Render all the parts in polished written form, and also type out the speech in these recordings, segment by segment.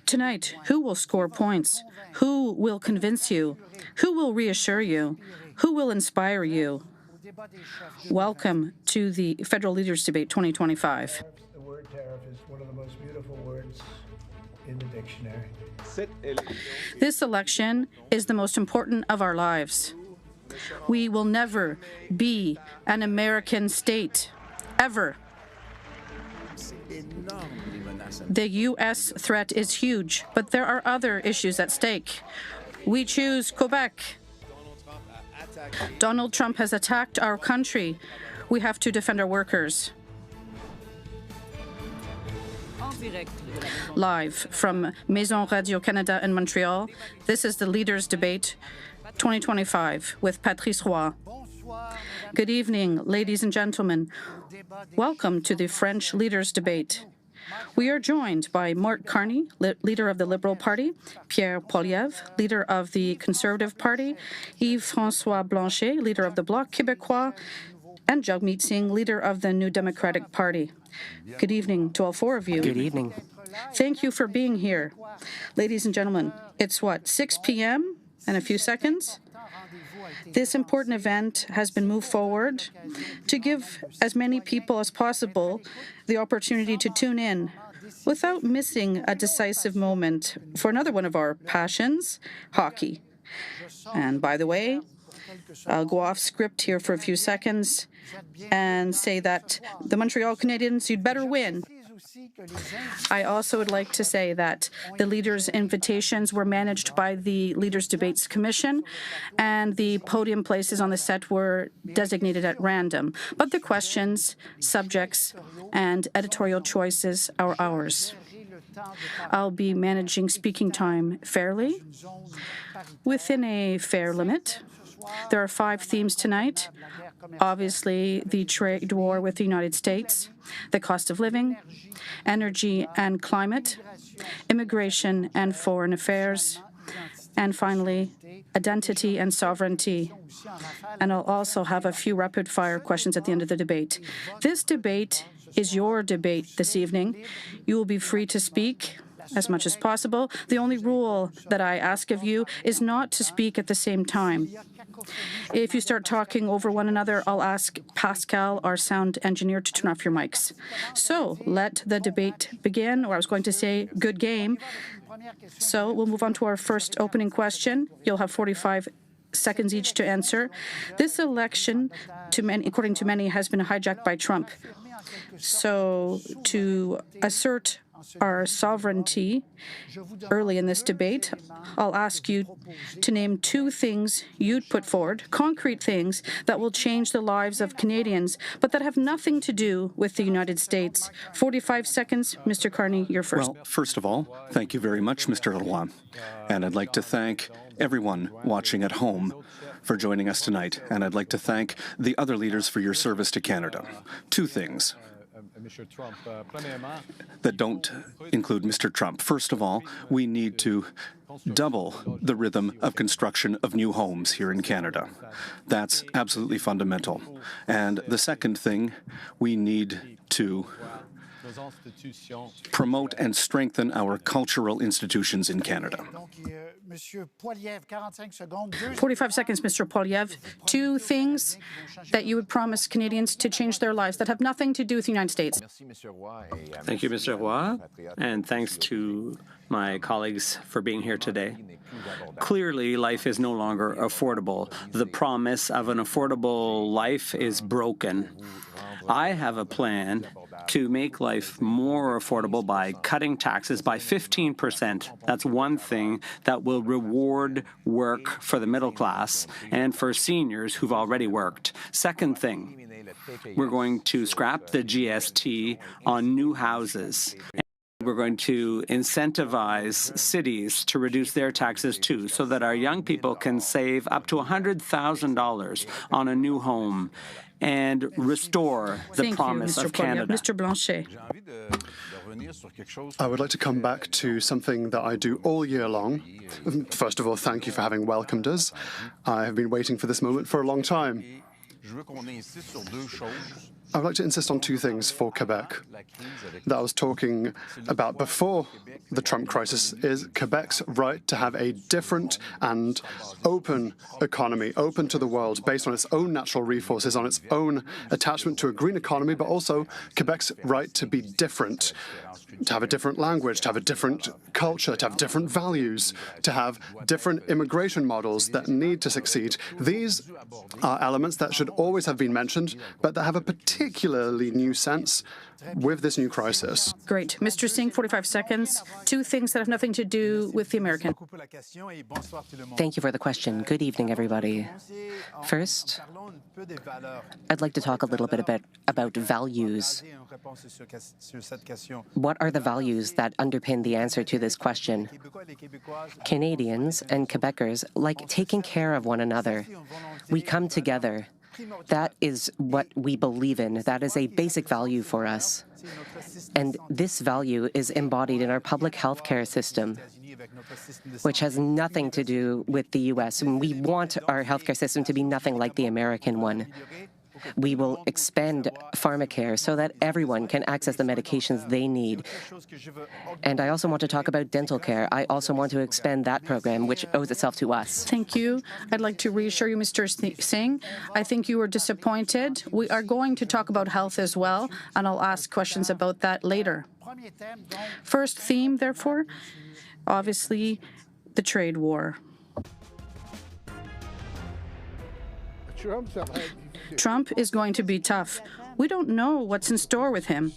Tonight, who will score points? Who will convince you? Who will reassure you? Who will inspire you? Welcome to the Federal Leaders Debate 2025. The word tariff is one of the most beautiful words in the dictionary. This election is the most important of our lives. We will never be an American state, ever. The U.S. threat is huge, but there are other issues at stake. We choose Quebec. Donald Trump has attacked our country. We have to defend our workers. Live from Maison Radio-Canada in Montreal, this is the Leaders Debate 2025 with Patrice Roy. Good evening, ladies and gentlemen. Welcome to the French Leaders Debate. We are joined by Mark Carney, leader of the Liberal Party, Pierre Poilievre, leader of the Conservative Party, Yves-François Blanchet, leader of the Bloc Québécois, and Jagmeet Singh, leader of the New Democratic Party. Good evening to all four of you. Good evening. Thank you for being here. Ladies and gentlemen, it's 6 p.m. in a few seconds? This important event has been moved forward to give as many people as possible the opportunity to tune in without missing a decisive moment for another one of our passions, hockey. And by the way, I'll go off script here for a few seconds and say that the Montreal Canadiens, you'd better win. I also would like to say that the leaders' invitations were managed by the Leaders' Debates Commission, and the podium places on the set were designated at random. But the questions, subjects, and editorial choices are ours. I'll be managing speaking time fairly, within a fair limit. There are 5 themes tonight. Obviously, the trade war with the United States, the cost of living, energy and climate, immigration and foreign affairs, and finally, identity and sovereignty. And I'll also have a few rapid-fire questions at the end of the debate. This debate is your debate this evening. You will be free to speak as much as possible. The only rule that I ask of you is not to speak at the same time. If you start talking over one another, I'll ask Pascal, our sound engineer, to turn off your mics. So let the debate begin, or I was going to say good game. So we'll move on to our first opening question. You'll have 45 seconds each to answer. This election, according to many, has been hijacked by Trump. So to assert our sovereignty early in this debate, I'll ask you to name 2 things you'd put forward, concrete things that will change the lives of Canadians, but that have nothing to do with the United States. 45 seconds. Mr. Carney, you're first. Well, first of all, thank you very much, Mr. Leroy. And I'd like to thank everyone watching at home for joining us tonight. And I'd like to thank the other leaders for your service to Canada. 2 things that don't include Mr. Trump. First of all, we need to double the rhythm of construction of new homes here in Canada. That's absolutely fundamental. And the second thing, we need to promote and strengthen our cultural institutions in Canada. 45 seconds, Mr. Poilievre. 2 things that you would promise Canadians to change their lives that have nothing to do with the United States. Thank you, Mr. Roy, and thanks to my colleagues for being here today. Clearly, life is no longer affordable. The promise of an affordable life is broken. I have a plan to make life more affordable by cutting taxes by 15%. That's one thing that will reward work for the middle class and for seniors who've already worked. Second thing, we're going to scrap the GST on new houses. We're going to incentivize cities to reduce their taxes too, so that our young people can save up to $100,000 on a new home and restore the promise of Canada. Mr. Blanchet. I would like to come back to something that I do all year long. First of all, thank you for having welcomed us. I have been waiting for this moment for a long time. I would like to insist on two things for Quebec that I was talking about before the Trump crisis is Quebec's right to have a different and open economy, open to the world, based on its own natural resources, on its own attachment to a green economy, but also Quebec's right to be different, to have a different language, to have a different culture, to have different values, to have different immigration models that need to succeed. These are elements that should always have been mentioned, but that have a particularly new sense with this new crisis. Great. Mr. Singh, 45 seconds. Two things that have nothing to do with the American. Thank you for the question. Good evening, everybody. First, I'd like to talk a little bit about values. What are the values that underpin the answer to this question? Canadians and Quebecers like taking care of one another. We come together. That is what we believe in. That is a basic value for us. And this value is embodied in our public health care system, which has nothing to do with the U.S. And we want our healthcare system to be nothing like the American one. We will expand pharmacare so that everyone can access the medications they need. And I also want to talk about dental care. I also want to expand that program, which owes itself to us. Thank you. I'd like to reassure you, Mr. Singh. I think you were disappointed. We are going to talk about health as well, and I'll ask questions about that later. First theme, therefore, obviously, the trade war. Trump is going to be tough. We don't know what's in store with him.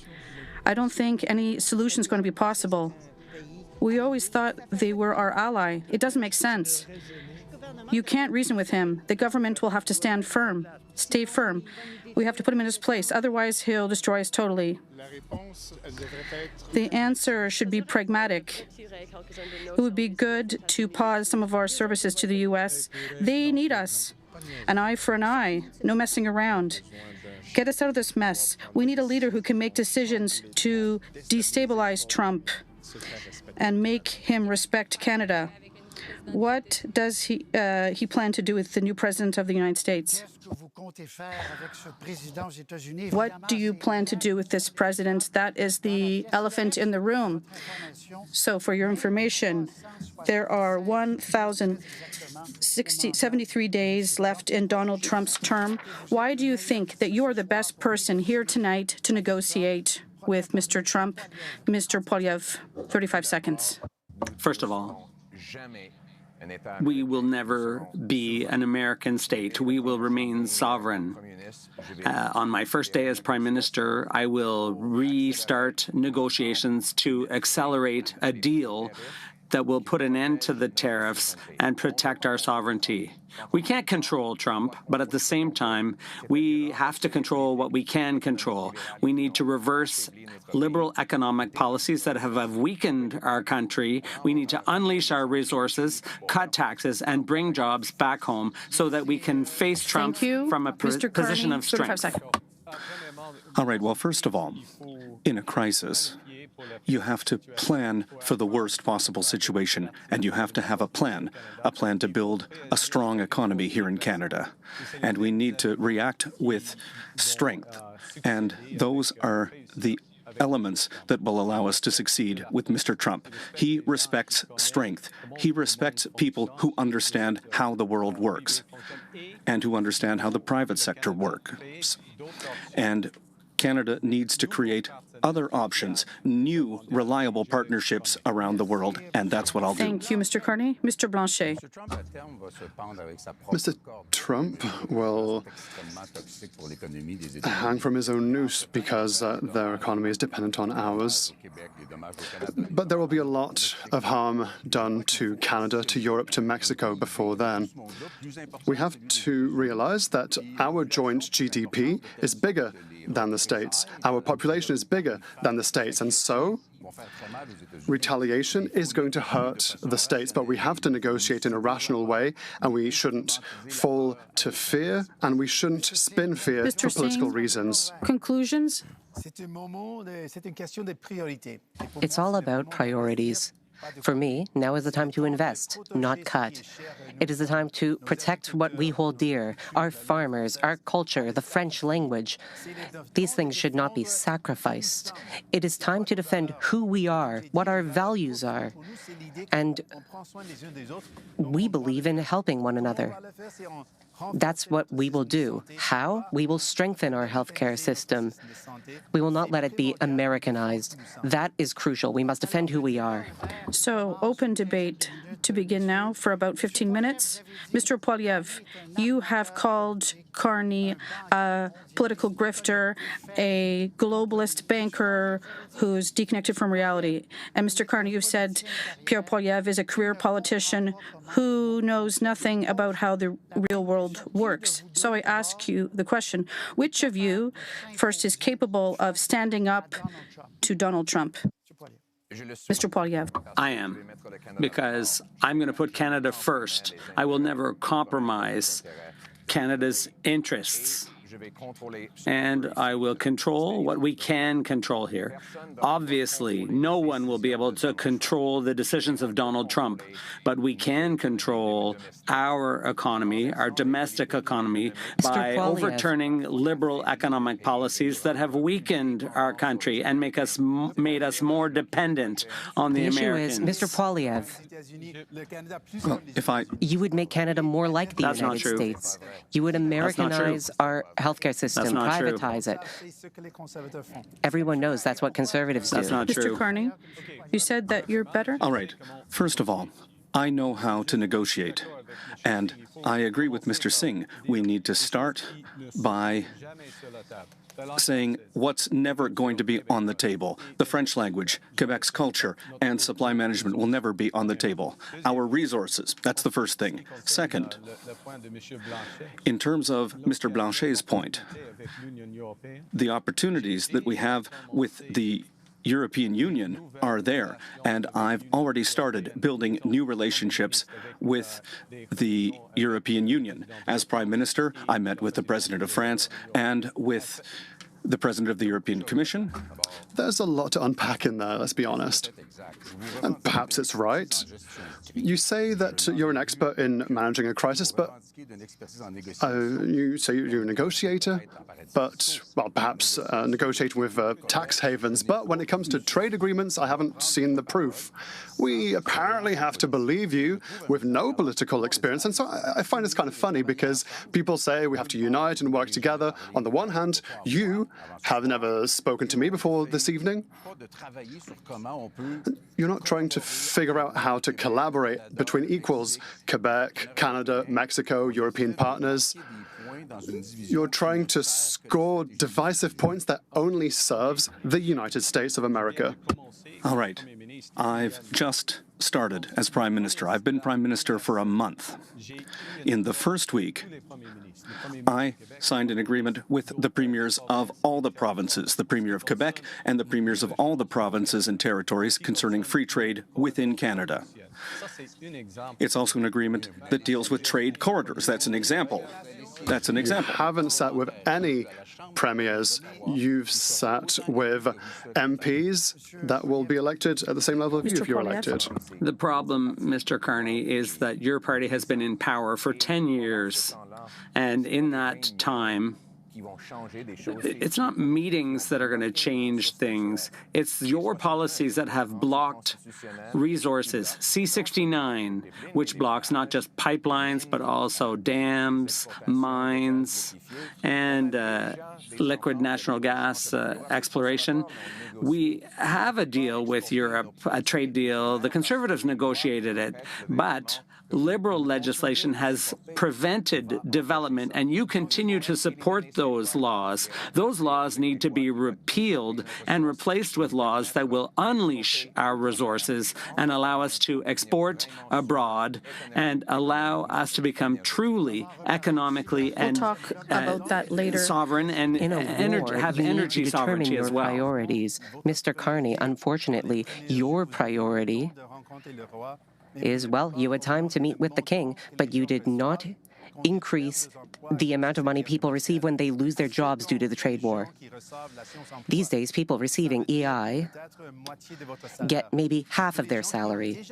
I don't think any solution is going to be possible. We always thought they were our ally. It doesn't make sense. You can't reason with him. The government will have to stand firm, stay firm. We have to put him in his place. Otherwise, he'll destroy us totally. The answer should be pragmatic. It would be good to pause some of our services to the U.S. They need us. An eye for an eye, no messing around. Get us out of this mess. We need a leader who can make decisions to destabilize Trump and make him respect Canada. What does he plan to do with the new president of the United States? What do you plan to do with this president? That is the elephant in the room. So for your information, there are 1,073 days left in Donald Trump's term. Why do you think that you are the best person here tonight to negotiate with Mr. Trump? Mr. Poilievre, 35 seconds. First of all, we will never be an American state. We will remain sovereign. On my first day as Prime Minister, I will restart negotiations to accelerate a deal that will put an end to the tariffs and protect our sovereignty. We can't control Trump, but at the same time, we have to control what we can control. We need to reverse liberal economic policies that have weakened our country. We need to unleash our resources, cut taxes, and bring jobs back home so that we can face Trump from a position of strength. All right, well, first of all, in a crisis, you have to plan for the worst possible situation, and you have to have a plan to build a strong economy here in Canada. And we need to react with strength, and those are the elements that will allow us to succeed with Mr. Trump. He respects strength. He respects people who understand how the world works and who understand how the private sector works. And Canada needs to create other options, new, reliable partnerships around the world, and that's what I'll do. Thank you, Mr. Carney. Mr. Blanchet. Mr. Trump will hang from his own noose because their economy is dependent on ours. But there will be a lot of harm done to Canada, to Europe, to Mexico before then. We have to realize that our joint GDP is bigger than the States. Our population is bigger than the States, and so retaliation is going to hurt the States, but we have to negotiate in a rational way, and we shouldn't fall to fear, and we shouldn't spin fear for political reasons. Conclusions? It's all about priorities. For me, now is the time to invest, not cut. It is the time to protect what we hold dear, our farmers, our culture, the French language. These things should not be sacrificed. It is time to defend who we are, what our values are. And we believe in helping one another. That's what we will do. How? We will strengthen our healthcare system. We will not let it be Americanized. That is crucial. We must defend who we are. So, open debate to begin now for about 15 minutes. Mr. Poilievre, you have called Carney a political grifter, a globalist banker who's disconnected from reality. And Mr. Carney, you've said Pierre Poilievre is a career politician who knows nothing about how the real world works. So I ask you the question, which of you first is capable of standing up to Donald Trump? Mr. Poilievre. I am, because I'm going to put Canada first. I will never compromise Canada's interests, and I will control what we can control here. Obviously, no one will be able to control the decisions of Donald Trump, but we can control our economy, our domestic economy, by overturning liberal economic policies that have weakened our country and made us more dependent on the Americans. The issue is, Mr. Poilievre, Well, you would make Canada more like the That's not United true. States. You would Americanize our healthcare system, That's not true. privatize it. Everyone knows that's what conservatives do. That's not true. Mr. Carney, you said that you're better? all right. First of all, I know how to negotiate. And I agree with Mr. Singh. We need to start by saying what's never going to be on the table. The French language, Quebec's culture, and supply management will never be on the table. Our resources, that's the first thing. Second, in terms of Mr. Blanchet's point, the opportunities that we have with the European Union are there, and I've already started building new relationships with the European Union. As Prime Minister, I met with the President of France and with the President of the European Commission. There's a lot to unpack in there, let's be honest. And perhaps it's right. You say that you're an expert in managing a crisis, but you say you're a negotiator, but, well, perhaps negotiating with tax havens. But when it comes to trade agreements, I haven't seen the proof. We apparently have to believe you with no political experience. And so I find this kind of funny because people say we have to unite and work together. On the one hand, you have never spoken to me before this evening. You're not trying to figure out how to collaborate between equals, Quebec, Canada, Mexico, European partners. You're trying to score divisive points that only serves the United States of America. All right. I've just started as Prime Minister. I've been Prime Minister for a month. In the first week, I signed an agreement with the premiers of all the provinces, the Premier of Quebec and the premiers of all the provinces and territories concerning free trade within Canada. It's also an agreement that deals with trade corridors. That's an example. That's an example. You haven't sat with any premiers. You've sat with MPs that will be elected at the same level as you if you're elected. The problem, Mr. Carney, is that your party has been in power for 10 years. And in that time, it's not meetings that are going to change things. It's your policies that have blocked resources. C-69, which blocks not just pipelines, but also dams, mines, and liquid natural gas exploration. We have a deal with Europe, a trade deal. The Conservatives negotiated it, but liberal legislation has prevented development, and you continue to support those laws. Those laws need to be repealed and replaced with laws that will unleash our resources and allow us to export abroad and allow us to become truly economically and We'll talk about that later. Sovereign and In a war, have you need energy to determine sovereignty your as well. priorities. Mr. Carney, unfortunately, your priority is, well, you had time to meet with the king, but you did not increase the amount of money people receive when they lose their jobs due to the trade war. These days, people receiving EI get maybe half of their salary.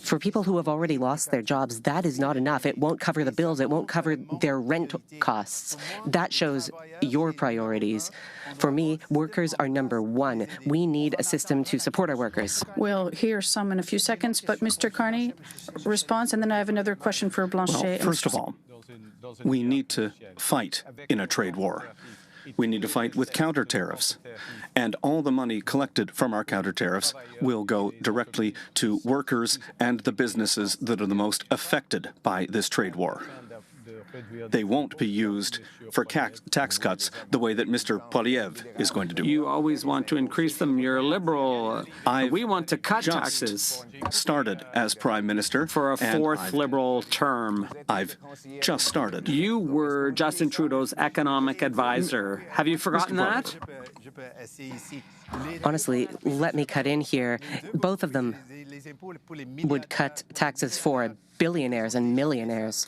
For people who have already lost their jobs, that is not enough. It won't cover the bills. It won't cover their rent costs. That shows your priorities. For me, workers are number one. We need a system to support our workers. We'll hear some in a few seconds, but Mr. Carney, response, and then I have another question for Blanchet. Well, first of all, we need to fight in a trade war. We need to fight with counter tariffs. And all the money collected from our counter tariffs will go directly to workers and the businesses that are the most affected by this trade war. They won't be used for tax cuts the way that Mr. Poilievre is going to do. You always want to increase them. You're liberal. We want to cut taxes. Started as Prime Minister. For a fourth Liberal term. I've just started. You were Justin Trudeau's economic advisor. Have you forgotten that? Honestly, let me cut in here. Both of them would cut taxes for billionaires and millionaires.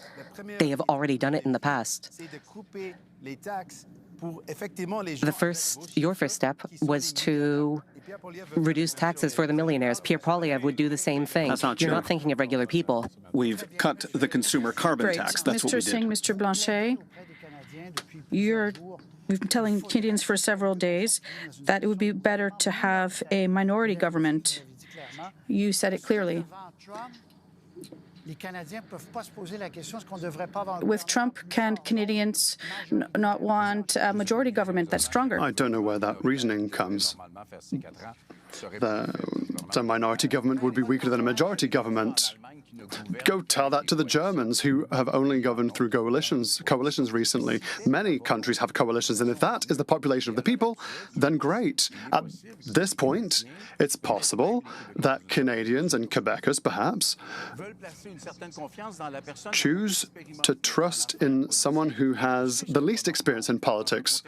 They have already done it in the past. Your first step was to reduce taxes for the millionaires. Pierre Poilievre would do the same thing. That's not true. You're not thinking of regular people. We've cut the consumer carbon tax. That's what we did. Mr. Singh, Mr. Blanchet, we've been telling Canadians for several days that it would be better to have a minority government. You said it clearly. With Trump, can Canadians not want a majority government that's stronger? I don't know where that reasoning comes. The minority government would be weaker than a majority government. Go tell that to the Germans, who have only governed through coalitions recently. Many countries have coalitions, and if that is the population of the people, then great. At this point, it's possible that Canadians and Quebecers, perhaps, choose to trust in someone who has the least experience in politics.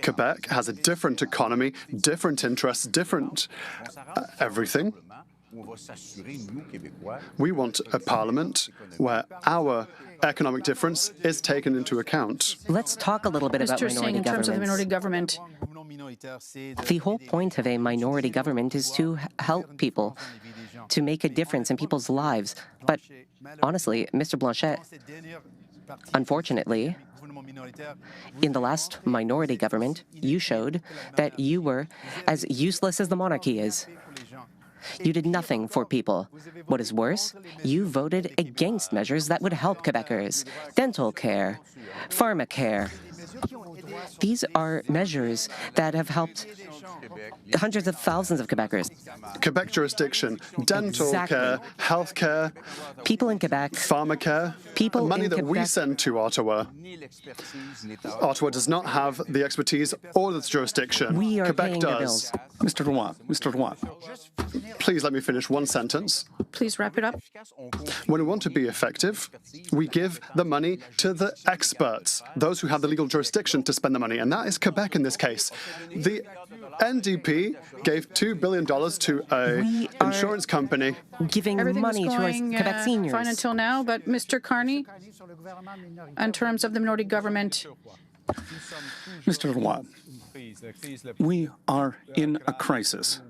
Quebec has a different economy, different interests, different everything. We want a parliament where our economic difference is taken into account. Let's talk a little bit about Mr. Singh, in terms of the minority government. The whole point of a minority government is to help people, to make a difference in people's lives. But honestly, Mr. Blanchet, unfortunately, in the last minority government, you showed that you were as useless as the monarchy is. You did nothing for people. What is worse, you voted against measures that would help Quebecers. Dental care, pharmacare. These are measures that have helped hundreds of thousands of Quebecers. Quebec jurisdiction, dental care, health care, people in Quebec, pharmacare, people money in that we Quebec send to Ottawa. Ottawa does not have the expertise or the jurisdiction. We are Quebec paying does. their bills. Mr. Roy, Please let me finish one sentence. Please wrap it up. When we want to be effective, we give the money to the experts, those who have the legal jurisdiction to spend the money, and that is Quebec in this case. The NDP gave $2 billion to an insurance company. Giving Everything money was to our going Quebec seniors. fine until now, but Mr. Carney, in terms of the minority government, Mr. Roy, we are in a crisis,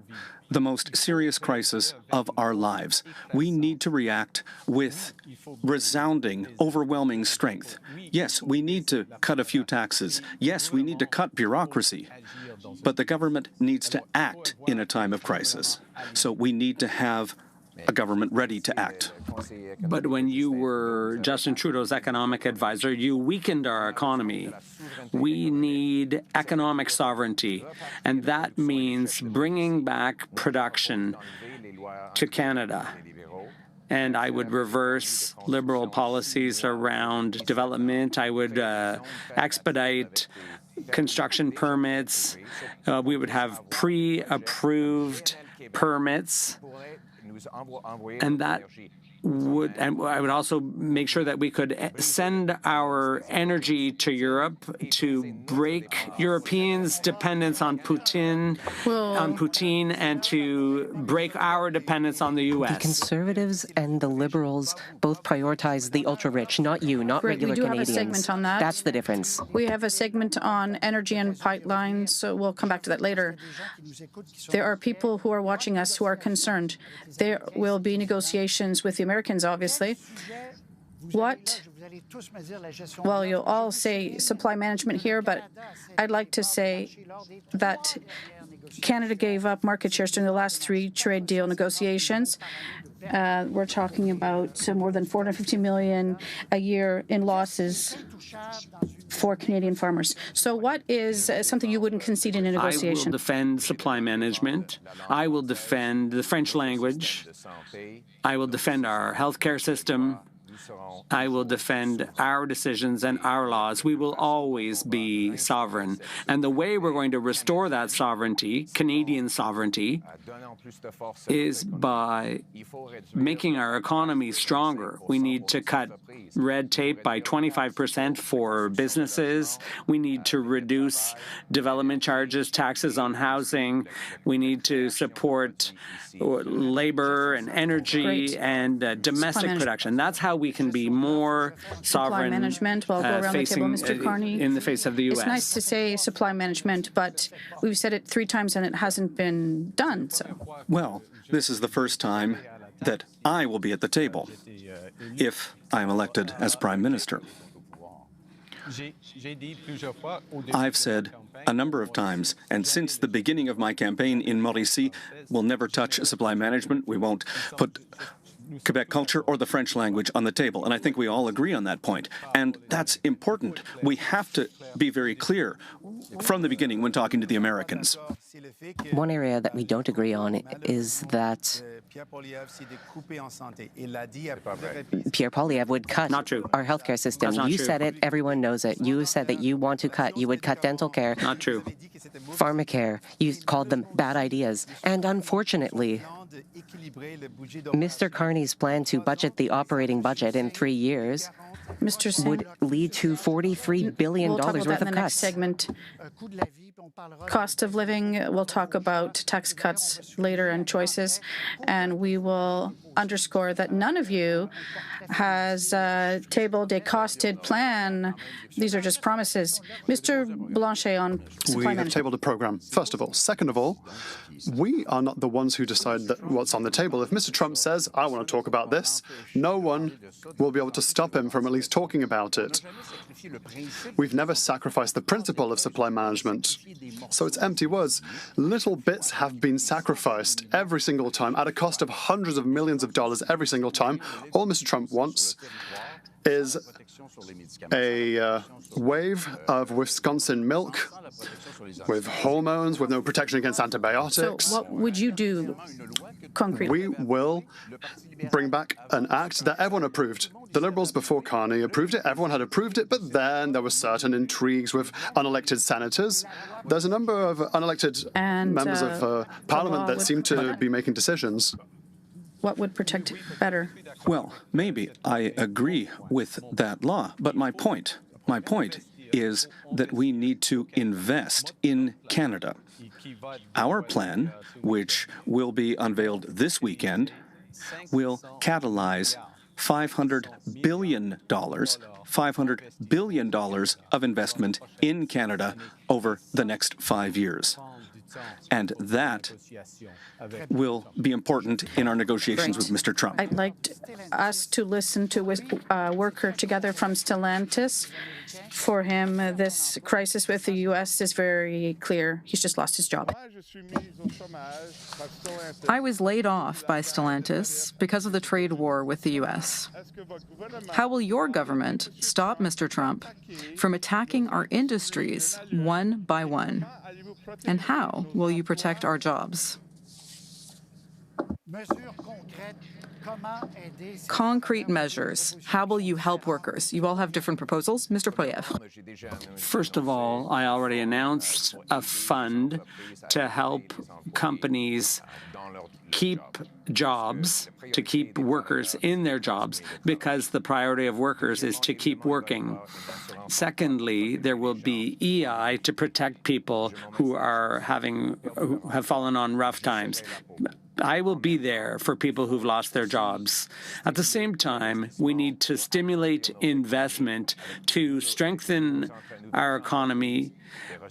the most serious crisis of our lives. We need to react with resounding, overwhelming strength. Yes, we need to cut a few taxes. Yes, we need to cut bureaucracy. But the government needs to act in a time of crisis. So we need to have a government ready to act. But when you were Justin Trudeau's economic advisor, you weakened our economy. We need economic sovereignty, and that means bringing back production to Canada. And I would reverse Liberal policies around development. I would expedite construction permits. We would have pre-approved permits And I would also make sure that we could send our energy to Europe to break Europeans' dependence on Putin, and to break our dependence on the U.S. The Conservatives and the Liberals both prioritize the ultra-rich, not you, not Great, regular we do Canadians. have a segment on that. That's the difference. We have a segment on energy and pipelines, so we'll come back to that later. There are people who are watching us who are concerned. There will be negotiations with the Americans, obviously. Well, you'll all say supply management here, but I'd like to say that Canada gave up market shares during the last 3 trade deal negotiations. We're talking about more than $450 million a year in losses for Canadian farmers. So what is something you wouldn't concede in a negotiation? I will defend supply management. I will defend the French language. I will defend our healthcare system. I will defend our decisions and our laws. We will always be sovereign. And the way we're going to restore that sovereignty, Canadian sovereignty, is by making our economy stronger. We need to cut red tape by 25% for businesses. We need to reduce development charges, taxes on housing. We need to support labor and energy and domestic production. That's how we can be more sovereign management. Well, go around the table, Mr. Carney. In the face of the U.S. It's nice to say supply management, but we've said it 3 times and it hasn't been done. So, Well, this is the first time that I will be at the table if I am elected as Prime Minister. I've said a number of times, and since the beginning of my campaign in Mauricie, we'll never touch supply management. We won't put Quebec culture or the French language on the table. And I think we all agree on that point. And that's important. We have to be very clear from the beginning when talking to the Americans. One area that we don't agree on is that Pierre Poilievre would cut our healthcare system. You said it, everyone knows it. You said that you want to cut. You would cut dental care. Not true. Pharmacare. You called them bad ideas. And unfortunately, Mr. Carney's plan to budget the operating budget in 3 years would lead to $43 billion we'll talk about worth that in of the next cuts. segment. Cost of living, we'll talk about tax cuts later and choices, and we will underscore that none of you has tabled a costed plan. These are just promises. Mr. Blanchet on supply We have management. tabled a program, first of all. Second of all, we are not the ones who decide what's on the table. If Mr. Trump says, I want to talk about this, no one will be able to stop him from at least talking about it. We've never sacrificed the principle of supply management. So it's empty words. Little bits have been sacrificed every single time at a cost of hundreds of millions of dollars every single time. All Mr. Trump wants is a wave of Wisconsin milk with hormones, with no protection against antibiotics. So what would you do concretely? We will bring back an act that everyone approved. The Liberals before Carney approved it. Everyone had approved it, but then there were certain intrigues with unelected senators. There's a number of unelected members of Parliament that seem to be making decisions. What would protect better? Well, maybe I agree with that law, but my point is that we need to invest in Canada. Our plan, which will be unveiled this weekend, will catalyze $500 billion of investment in Canada over the next 5 years. And that will be important in our negotiations with Mr. Trump. I'd like us to listen to a worker together from Stellantis. For him, this crisis with the U.S. is very clear. He's just lost his job. I was laid off by Stellantis because of the trade war with the U.S. How will your government stop Mr. Trump from attacking our industries one by one? And how will you protect our jobs? Concrete measures. How will you help workers? You all have different proposals. Mr. Poilievre. First of all, I already announced a fund to help companies keep jobs, to keep workers in their jobs, because the priority of workers is to keep working. Secondly, there will be EI to protect people who have fallen on rough times. I will be there for people who've lost their jobs. At the same time, we need to stimulate investment to strengthen our economy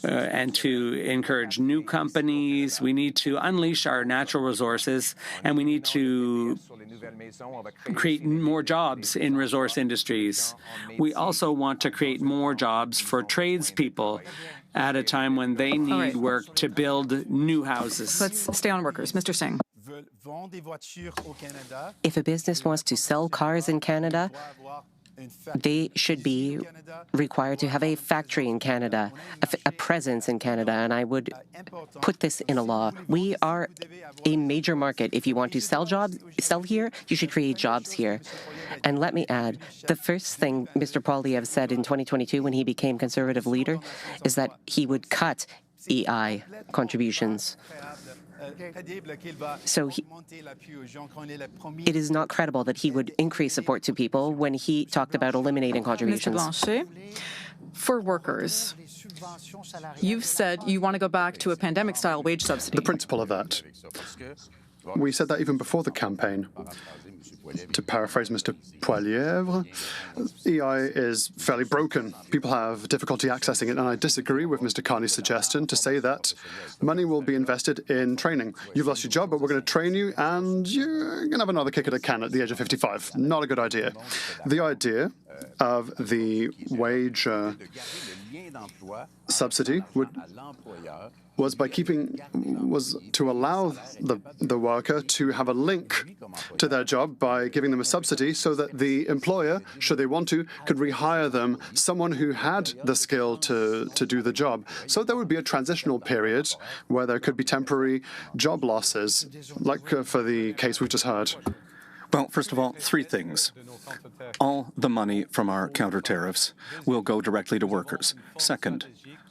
and to encourage new companies. We need to unleash our natural resources, and we need to create more jobs in resource industries. We also want to create more jobs for tradespeople at a time when they need work to build new houses. Let's stay on workers. Mr. Singh. If a business wants to sell cars in Canada, they should be required to have a factory in Canada, a presence in Canada, and I would put this in a law. We are a major market. If you want to sell here, you should create jobs here. And let me add, the first thing Mr. Poilievre said in 2022 when he became Conservative leader is that he would cut EI contributions. So it is not credible that he would increase support to people when he talked about eliminating contributions. Mr. Blanchet, for workers, you've said you want to go back to a pandemic-style wage subsidy. The principle of that. We said that even before the campaign. To paraphrase Mr. Poilievre, EI is fairly broken. People have difficulty accessing it, and I disagree with Mr. Carney's suggestion to say that money will be invested in training. You've lost your job, but we're going to train you, and you're going to have another kick at a can at the age of 55. Not a good idea. The idea of the wage subsidy was to allow the worker to have a link to their job by giving them a subsidy so that the employer, should they want to, could rehire them someone who had the skill to do the job. So there would be a transitional period where there could be temporary job losses, like for the case we've just heard. Well, first of all, three things. All the money from our counter tariffs will go directly to workers. Second,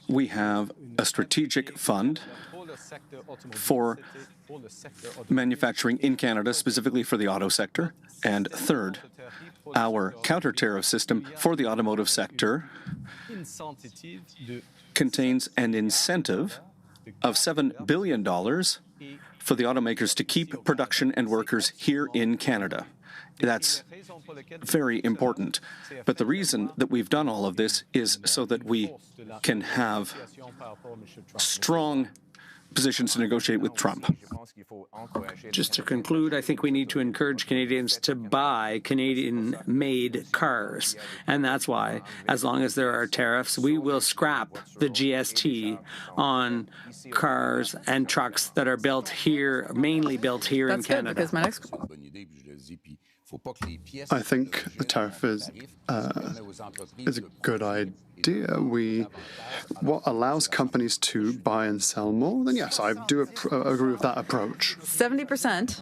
we have a strategic fund for manufacturing in Canada, specifically for the auto sector. And third, our counter tariff system for the automotive sector contains an incentive of $7 billion for the automakers to keep production and workers here in Canada. That's very important. But the reason that we've done all of this is so that we can have strong positions to negotiate with Trump. Just to conclude, I think we need to encourage Canadians to buy Canadian-made cars. And that's why, as long as there are tariffs, we will scrap the GST on cars and trucks that are built here, mainly built here in Canada. That's good, because my next... I think the tariff is a good idea. What allows companies to buy and sell more, then yes, I do agree with that approach. 70%.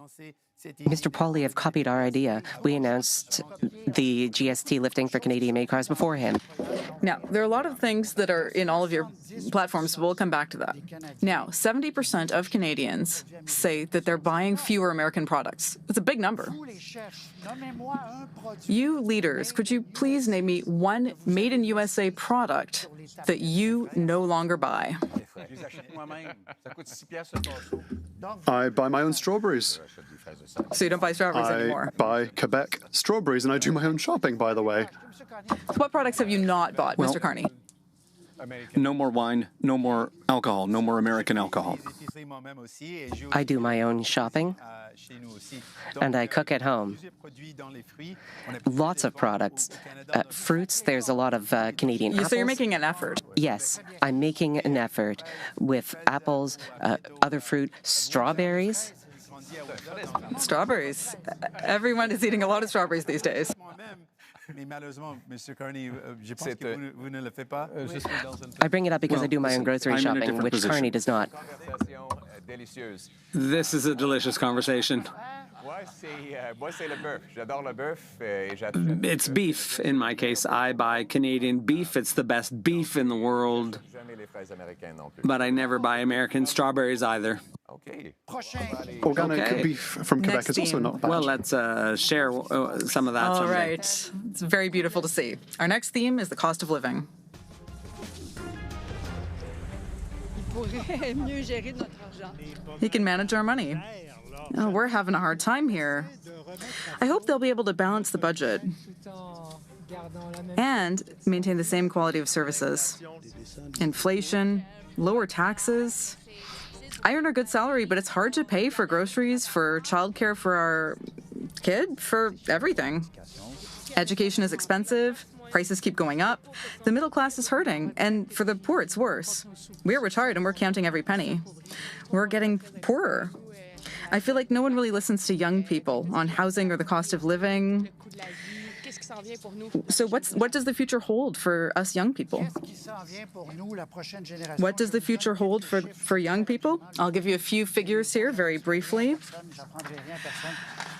Mr. Poilievre copied our idea. We announced the GST lifting for Canadian-made cars before him. Now, there are a lot of things that are in all of your platforms, but we'll come back to that. Now, 70% of Canadians say that they're buying fewer American products. It's a big number. You leaders, could you please name me one made-in-USA product that you no longer buy? I buy my own strawberries. So you don't buy strawberries anymore? I buy Quebec strawberries, and I do my own shopping, by the way. What products have you not bought, Mr. Carney? No more wine, no more alcohol, no more American alcohol. I do my own shopping, and I cook at home. Lots of products. Fruits, there's a lot of Canadian apples. So you're making an effort? Yes, I'm making an effort with apples, other fruit, strawberries. Strawberries. Everyone is eating a lot of strawberries these days. I bring it up because I do my own grocery shopping, which Carney does not. This is a delicious conversation. It's beef, in my case. I buy Canadian beef. It's the best beef in the world. But I never buy American strawberries either. Organic Okay. beef from Quebec Next is also theme. not bad. Well, let's share some of that All someday. right. It's very beautiful to see. Our next theme is the cost of living. He can manage our money. Oh, we're having a hard time here. I hope they'll be able to balance the budget and maintain the same quality of services. Inflation, lower taxes. I earn a good salary, but it's hard to pay for groceries, for childcare for our kid, for everything. Education is expensive. Prices keep going up. The middle class is hurting, and for the poor, it's worse. We're retired, and we're counting every penny. We're getting poorer. I feel like no one really listens to young people on housing or the cost of living. So what does the future hold for us young people? What does the future hold for young people? I'll give you a few figures here very briefly.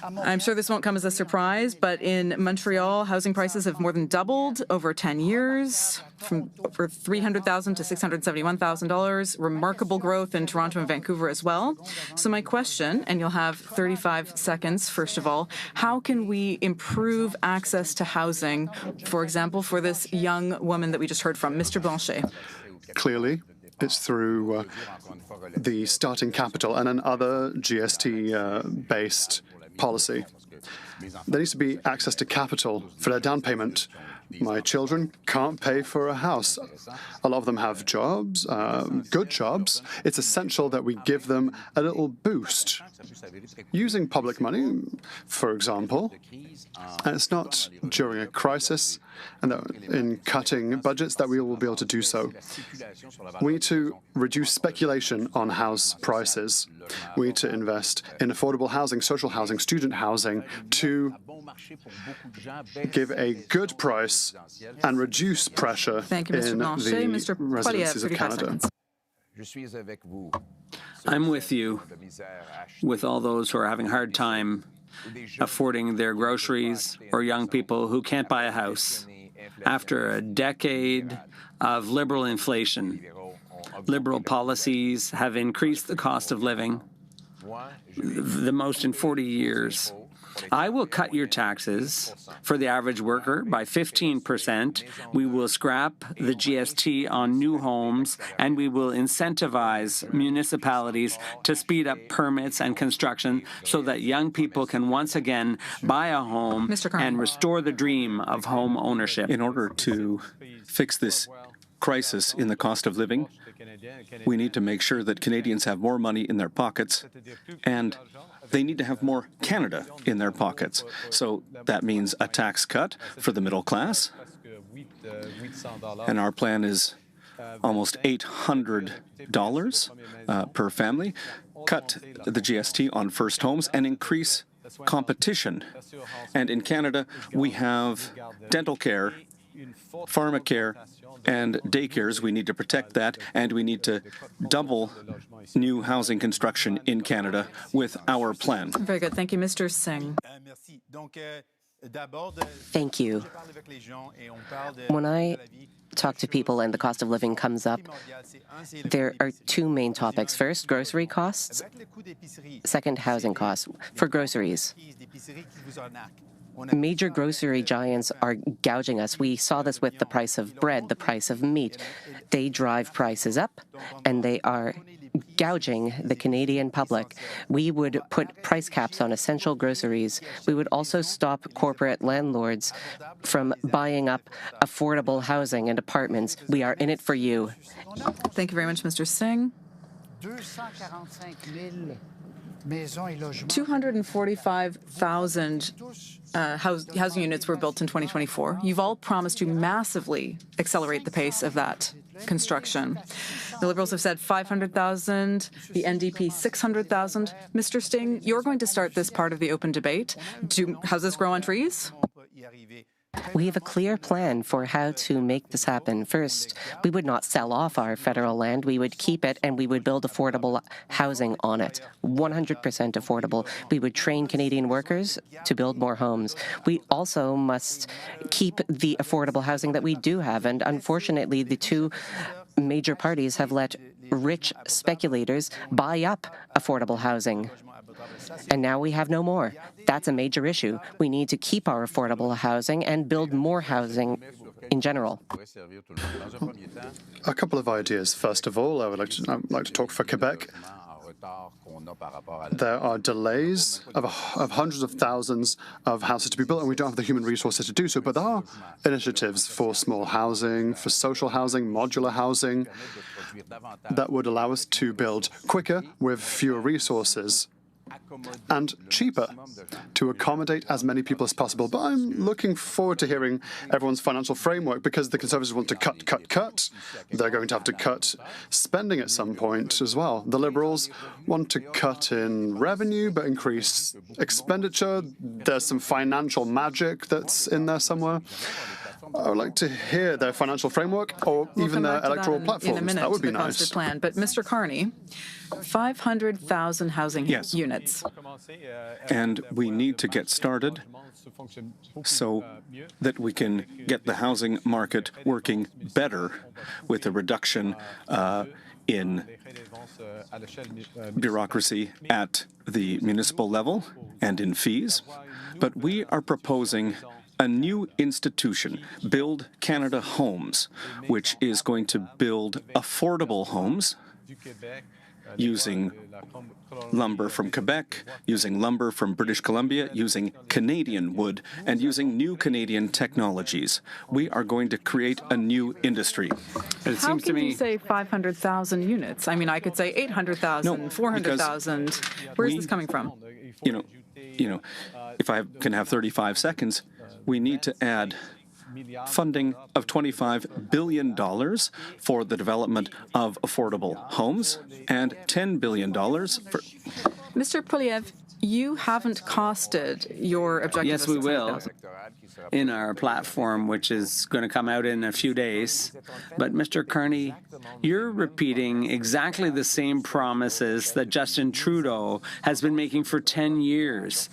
I'm sure this won't come as a surprise, but in Montreal, housing prices have more than doubled over 10 years, from over $300,000 to $671,000. Remarkable growth in Toronto and Vancouver as well. So my question, and you'll have 35 seconds, first of all, how can we improve access to housing, for example, for this young woman that we just heard from, Mr. Blanchet? Clearly, it's through the starting capital and another GST-based policy. There needs to be access to capital for their down payment. My children can't pay for a house. A lot of them have jobs, good jobs. It's essential that we give them a little boost. Using public money, for example, and it's not during a crisis and that in cutting budgets that we will be able to do so. We need to reduce speculation on house prices. We need to invest in affordable housing, social housing, student housing to give a good price and reduce pressure Thank you, Mr. in Blanchet. the Mr. Poilievre, residencies of 35 Canada. seconds. I'm with you, with all those who are having a hard time affording their groceries, or young people who can't buy a house. After a decade of liberal inflation, liberal policies have increased the cost of living the most in 40 years. I will cut your taxes for the average worker by 15%. We will scrap the GST on new homes, and we will incentivize municipalities to speed up permits and construction so that young people can once again buy a home and restore the dream of home ownership. In order to fix this crisis in the cost of living, we need to make sure that Canadians have more money in their pockets, and they need to have more Canada in their pockets. So that means a tax cut for the middle class, and our plan is almost $800 per family, cut the GST on first homes, and increase competition. And in Canada, we have dental care, pharmacare, and daycares. We need to protect that, and we need to double new housing construction in Canada with our plan. Very good. Thank you, Mr. Singh. Thank you. When I talk to people and the cost of living comes up, there are two main topics. First, grocery costs. Second, housing costs. For groceries, major grocery giants are gouging us. We saw this with the price of bread, the price of meat. They drive prices up, and they are gouging the Canadian public. We would put price caps on essential groceries. We would also stop corporate landlords from buying up affordable housing and apartments. We are in it for you. Thank you very much, Mr. Singh. 245,000 housing units were built in 2024. You've all promised to massively accelerate the pace of that construction. The Liberals have said 500,000, the NDP 600,000. Mr. Singh, you're going to start this part of the open debate. Do houses grow on trees? We have a clear plan for how to make this happen. First, we would not sell off our federal land. We would keep it, and we would build affordable housing on it, 100% affordable. We would train Canadian workers to build more homes. We also must keep the affordable housing that we do have, and unfortunately, the two major parties have let rich speculators buy up affordable housing. And now we have no more. That's a major issue. We need to keep our affordable housing and build more housing in general. A couple of ideas. First of all, I'd like to talk for Quebec. There are delays of hundreds of thousands of houses to be built, and we don't have the human resources to do so. But there are initiatives for small housing, for social housing, modular housing, that would allow us to build quicker with fewer resources and cheaper to accommodate as many people as possible. But I'm looking forward to hearing everyone's financial framework, because the Conservatives want to cut. They're going to have to cut spending at some point as well. The Liberals want to cut in revenue but increase expenditure. There's some financial magic that's in there somewhere. I would like to hear their financial framework or even their electoral platforms. In a minute, that would be the nice. costed plan. But Mr. Carney, 500,000 housing units. And we need to get started so that we can get the housing market working better with a reduction in bureaucracy at the municipal level and in fees. But we are proposing a new institution, Build Canada Homes, which is going to build affordable homes using lumber from Quebec, using lumber from British Columbia, using Canadian wood, and using new Canadian technologies. We are going to create a new industry. It How seems to can me you say 500,000 units? I mean, I could say 800,000, No, 400,000. Where's this coming from? If I can have 35 seconds, we need to add funding of $25 billion for the development of affordable homes and $10 billion for... Mr. Poilievre, you haven't costed your objective. Yes, of we will, 600,000. in our platform, which is going to come out in a few days. But, Mr. Carney, you're repeating exactly the same promises that Justin Trudeau has been making for 10 years.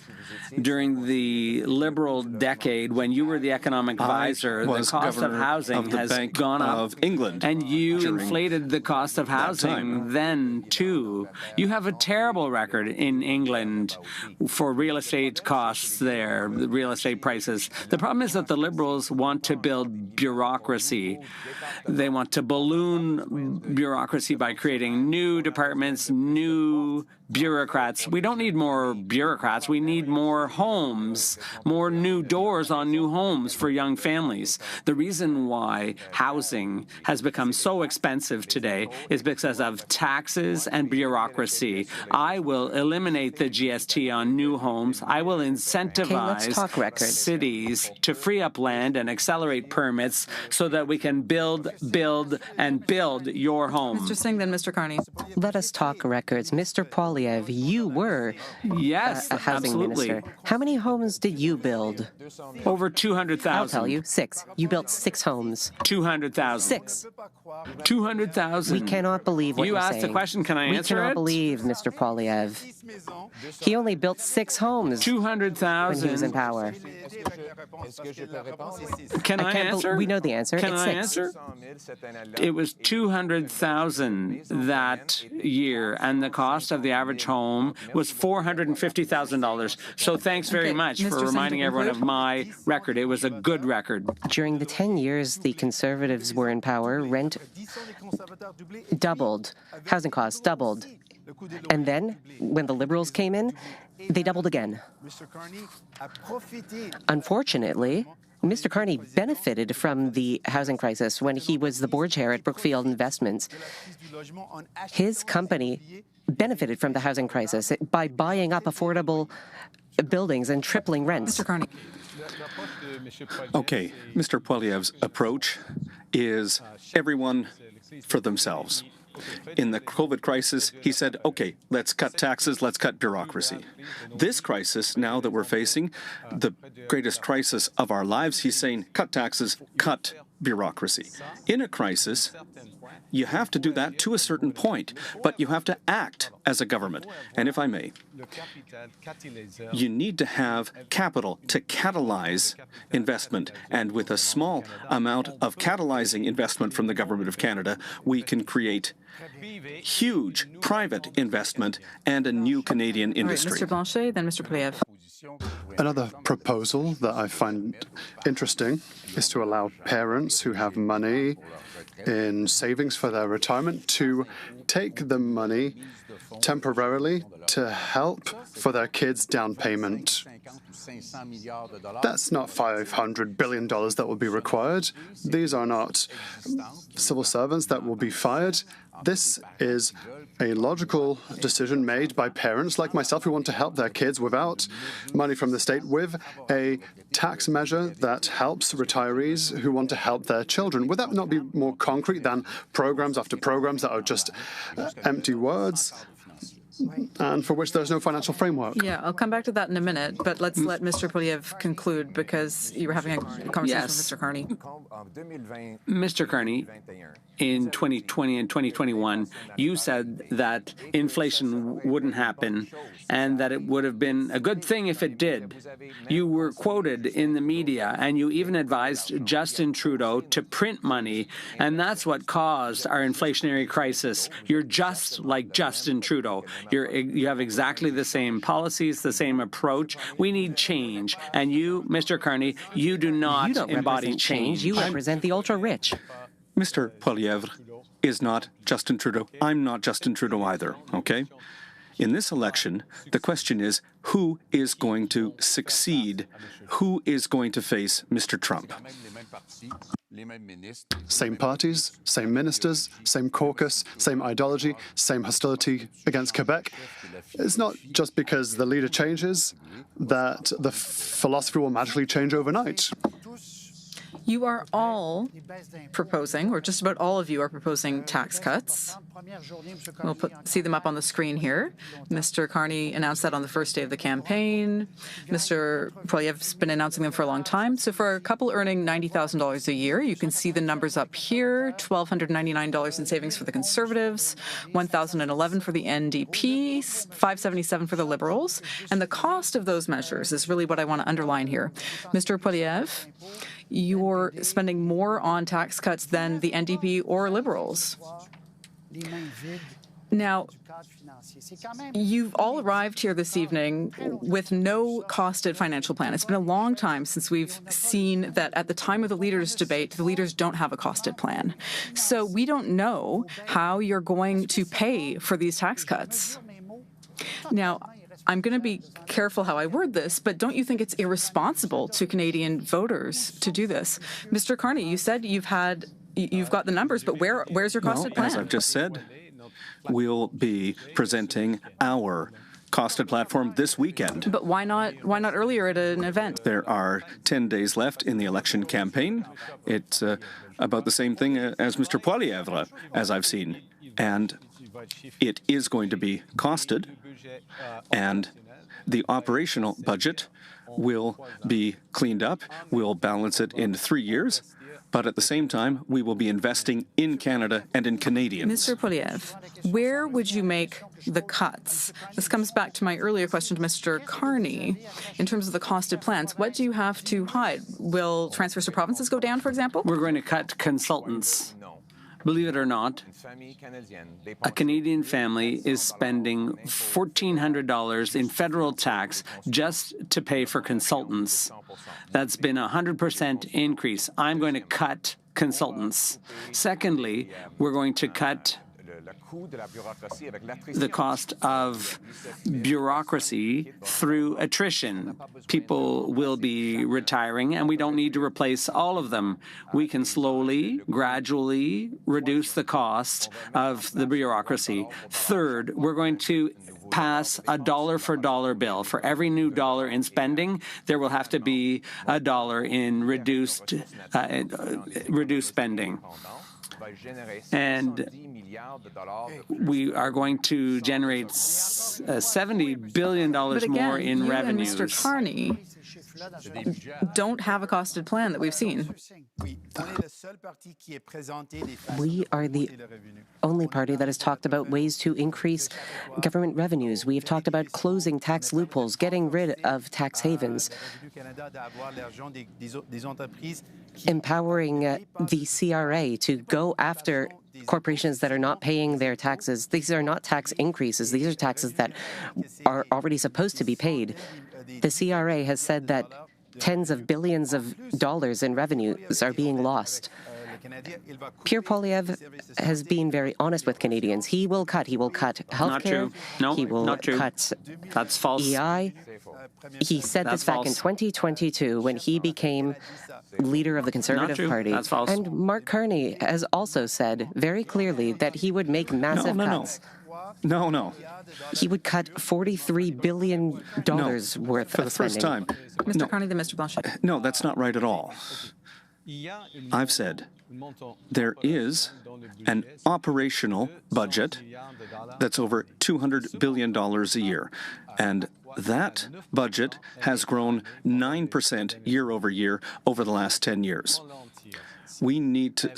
During the Liberal decade, when you were the economic advisor, the cost of housing has gone up. Of England, and you inflated the cost of housing then, too. You have a terrible record in England for real estate costs there, the real estate prices. The problem is that the Liberals want to build bureaucracy. They want to balloon bureaucracy by creating new departments, new bureaucrats. We don't need more bureaucrats. We need more homes, more new doors on new homes for young families. The reason why housing has become so expensive today is because of taxes and bureaucracy. I will eliminate the GST on new homes. I will incentivize cities to free up land and accelerate permits so that we can build, and build your home. Mr. Singh, then Mr. Carney. Let us talk records. Mr. Poilievre, you were a housing minister. How many homes did you build? Over 200,000. I'll tell you, 6. You built 6 homes. 200,000. 6. 200,000. We cannot believe what you you're asked saying. the question. Can I answer it? We cannot believe Mr. Poilievre. He only built 6 homes 200,000. when he was in power. Can I answer? We know the answer. Can it's I 6. answer? It was 200,000 that year, and the cost of the average home was $450,000. So thanks very much for reminding everyone of my record. It was a good record. During the 10 years the Conservatives were in power, rent doubled, housing costs doubled. And then, when the Liberals came in, they doubled again. Unfortunately, Mr. Carney benefited from the housing crisis when he was the board chair at Brookfield Investments. His company benefited from the housing crisis by buying up affordable buildings and tripling rents. Mr. Carney. Okay, Mr. Poilievre's approach is everyone for themselves. In the COVID crisis, he said, okay, let's cut taxes, let's cut bureaucracy. This crisis, now that we're facing, the greatest crisis of our lives, he's saying, cut taxes, cut bureaucracy. In a crisis, you have to do that to a certain point, but you have to act as a government. And if I may, you need to have capital to catalyze investment. And with a small amount of catalyzing investment from the Government of Canada, we can create huge private investment and a new Canadian industry. All right, Mr. Blanchet, then Mr. Poilievre. Another proposal that I find interesting is to allow parents who have money in savings for their retirement to take the money temporarily to help for their kids' down payment. That's not $500 billion that will be required. These are not civil servants that will be fired. This is a logical decision made by parents like myself who want to help their kids without money from the state, with a tax measure that helps retirees who want to help their children. Would that not be more concrete than programs after programs that are just empty words and for which there's no financial framework? Yeah, I'll come back to that in a minute, but let's let Mr. Poilievre conclude because you were having a conversation with Mr. Carney. Mr. Carney, in 2020 and 2021, you said that inflation wouldn't happen and that it would have been a good thing if it did. You were quoted in the media, and you even advised Justin Trudeau to print money, and that's what caused our inflationary crisis. You're just like Justin Trudeau. You have exactly the same policies, the same approach. We need change. And you, Mr. Carney, you do not embody change. You represent the ultra-rich. Mr. Poilievre is not Justin Trudeau. I'm not Justin Trudeau either, okay? In this election, the question is, who is going to succeed? Who is going to face Mr. Trump? Same parties, same ministers, same caucus, same ideology, same hostility against Quebec. It's not just because the leader changes that the philosophy will magically change overnight. You are all proposing, or just about all of you are proposing tax cuts. We'll see them up on the screen here. Mr. Carney announced that on the first day of the campaign. Mr. Poilievre's been announcing them for a long time. So for a couple earning $90,000 a year, you can see the numbers up here: $1,299 in savings for the Conservatives, $1,011 for the NDP, $577 for the Liberals. And the cost of those measures is really what I want to underline here. Mr. Poilievre, you're spending more on tax cuts than the NDP or Liberals. Now, you've all arrived here this evening with no costed financial plan. It's been a long time since we've seen that at the time of the leaders' debate, the leaders don't have a costed plan. So we don't know how you're going to pay for these tax cuts. Now, I'm going to be careful how I word this, but don't you think it's irresponsible to Canadian voters to do this? Mr. Carney, you said you've got the numbers, but where's your costed plan? As I've just said, we'll be presenting our costed platform this weekend. But why not earlier at an event? There are 10 days left in the election campaign. It's about the same thing as Mr. Poilievre, as I've seen. And it is going to be costed, and the operational budget will be cleaned up. We'll balance it in 3 years, but at the same time, we will be investing in Canada and in Canadians. Mr. Poilievre, where would you make the cuts? This comes back to my earlier question to Mr. Carney. In terms of the costed plans, what do you have to hide? Will transfers to provinces go down, for example? We're going to cut consultants. Believe it or not, a Canadian family is spending $1,400 in federal tax just to pay for consultants. That's been a 100% increase. I'm going to cut consultants. Secondly, we're going to cut the cost of bureaucracy through attrition. People will be retiring, and we don't need to replace all of them. We can slowly, gradually reduce the cost of the bureaucracy. Third, we're going to pass a dollar-for-dollar bill. For every new dollar in spending, there will have to be a dollar in reduced spending. And we are going to generate $70 billion more in revenues. Mr. Carney, don't have a costed plan that we've seen. We are the only party that has talked about ways to increase government revenues. We have talked about closing tax loopholes, getting rid of tax havens, empowering the CRA to go after corporations that are not paying their taxes. These are not tax increases. These are taxes that are already supposed to be paid. The CRA has said that tens of billions of dollars in revenues are being lost. Pierre Poilievre has been very honest with Canadians. He will cut healthcare. Not true. No, he will not true. cut That's false. EI. He said That's this back in false. 2022 when he became leader of the Conservative true. Party. That's false. And Mark Carney has also said very clearly that he would make massive cuts. No. He would cut $43 billion worth For of the first spending. time. Mr. Carney, then Mr. Blanchet. No, that's not right at all. I've said there is an operational budget that's over $200 billion a year, and that budget has grown 9% year over year over the last 10 years. We need to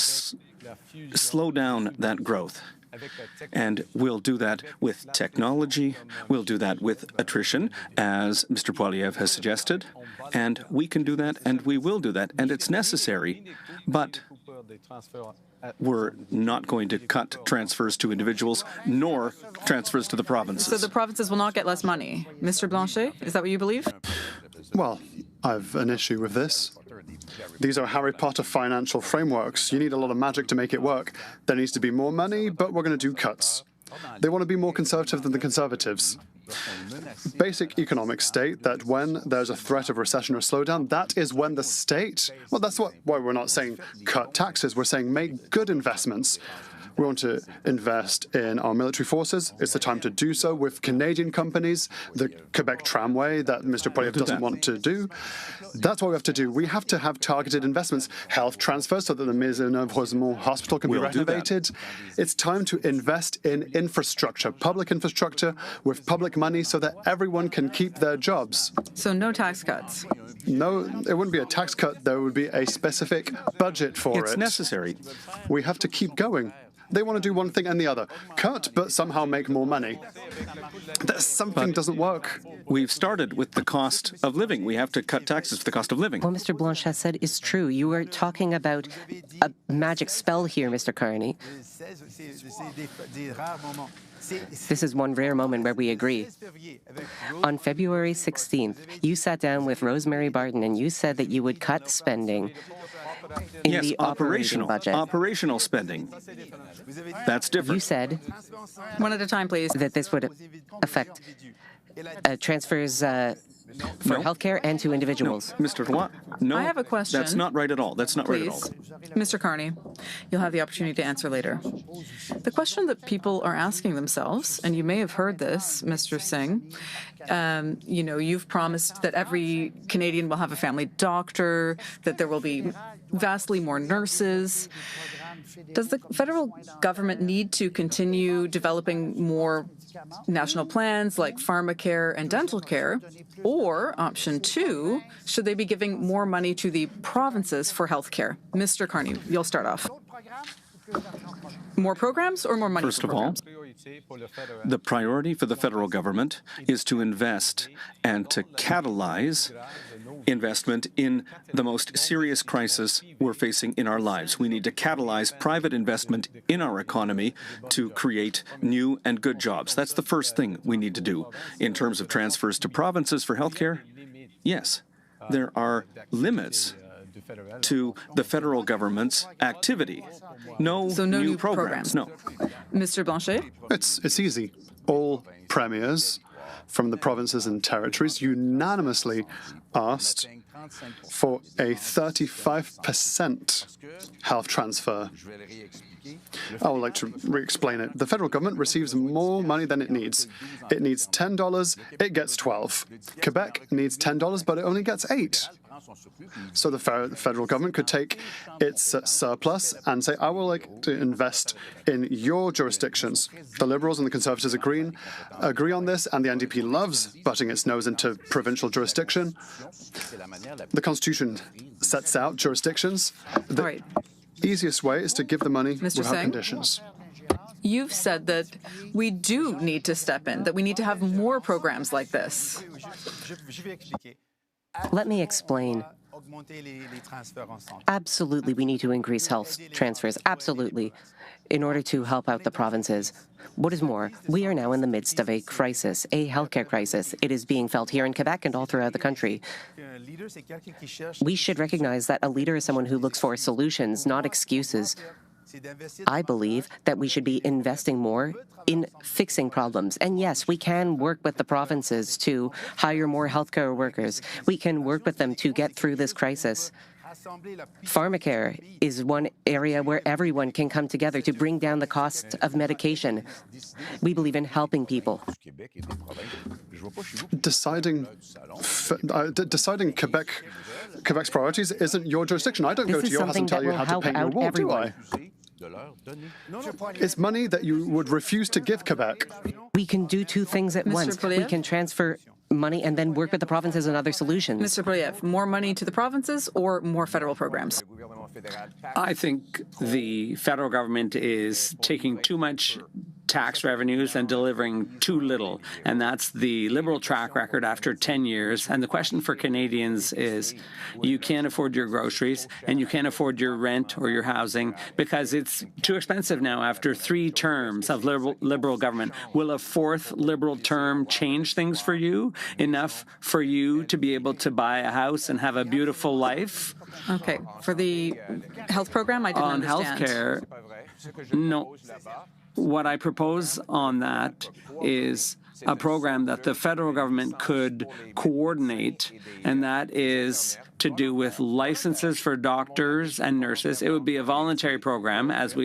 slow down that growth. And we'll do that with technology, we'll do that with attrition, as Mr. Poilievre has suggested, and we can do that, and we will do that, and it's necessary, but we're not going to cut transfers to individuals, nor transfers to the provinces. So the provinces will not get less money. Mr. Blanchet, is that what you believe? Well, I've an issue with this. These are Harry Potter financial frameworks. You need a lot of magic to make it work. There needs to be more money, but we're going to do cuts. They want to be more conservative than the Conservatives. Basic economics state that when there's a threat of recession or slowdown, that is when the state, well, that's why we're not saying cut taxes. We're saying make good investments. We want to invest in our military forces. It's the time to do so with Canadian companies, the Quebec tramway that Mr. Poilievre doesn't want to do. That's what we have to do. We have to have targeted investments, health transfers so that the Maisonneuve-Rosemont Hospital can be renovated. It's time to invest in infrastructure, public infrastructure with public money so that everyone can keep their jobs. So no tax cuts. No, it wouldn't be a tax cut. There would be a specific budget for it. It's necessary. We have to keep going. They want to do one thing and the other. Cut, but somehow make more money. Something doesn't work. We've started with the cost of living. We have to cut taxes for the cost of living. What Mr. Blanchet said is true. You are talking about a magic spell here, Mr. Carney. This is one rare moment where we agree. On February 16th, you sat down with Rosemary Barton and you said that you would cut spending in Yes, the operating budget. operational spending. That's different. You said One at a time, please. that this would affect transfers for healthcare and to individuals. Mr. Roy, no. I have a question. That's not right at all. That's not right at all. Please, Mr. Carney, you'll have the opportunity to answer later. The question that people are asking themselves, and you may have heard this, Mr. Singh, you've promised that every Canadian will have a family doctor, that there will be vastly more nurses. Does the federal government need to continue developing more national plans like pharmacare and dental care? Or, option two, should they be giving more money to the provinces for health care? Mr. Carney, you'll start off. More programs or more money First for of all, programs? the priority for the federal government is to invest and to catalyze investment in the most serious crisis we're facing in our lives. We need to catalyze private investment in our economy to create new and good jobs. That's the first thing we need to do. In terms of transfers to provinces for healthcare, yes, there are limits to the federal government's activity. No new programs. No. Mr. Blanchet? It's easy. All premiers from the provinces and territories unanimously asked for a 35% health transfer. I would like to re-explain it. The federal government receives more money than it needs. It needs $10, it gets $12. Quebec needs $10, but it only gets $8. So the federal government could take its surplus and say, I would like to invest in your jurisdictions. The Liberals and the Conservatives agree on this, and the NDP loves butting its nose into provincial jurisdiction. The Constitution sets out jurisdictions. The easiest way is to give the money without conditions. You've said that we do need to step in, that we need to have more programs like this. Let me explain. Absolutely, we need to increase health transfers. Absolutely, in order to help out the provinces. What is more, we are now in the midst of a crisis, a healthcare crisis. It is being felt here in Quebec and all throughout the country. We should recognize that a leader is someone who looks for solutions, not excuses. I believe that we should be investing more in fixing problems. And yes, we can work with the provinces to hire more healthcare workers. We can work with them to get through this crisis. Pharmacare is one area where everyone can come together to bring down the cost of medication. We believe in helping people. Deciding Quebec's priorities isn't your jurisdiction. I don't go to your house and tell you how to paint your wall, do I? It's money that you would refuse to give Quebec. We can do two things at once. We can transfer money and then work with the provinces on other solutions. Mr. Poilievre, more money to the provinces or more federal programs? I think the federal government is taking too much tax revenues and delivering too little. And that's the Liberal track record after 10 years. And the question for Canadians is, you can't afford your groceries and you can't afford your rent or your housing because it's too expensive now after 3 terms of Liberal government. Will a 4th Liberal term change things for you, enough for you to be able to buy a house and have a beautiful life? Okay. For the health program, I didn't understand. On healthcare, no. What I propose on that is a program that the federal government could coordinate, and that is to do with licenses for doctors and nurses. It would be a voluntary program, as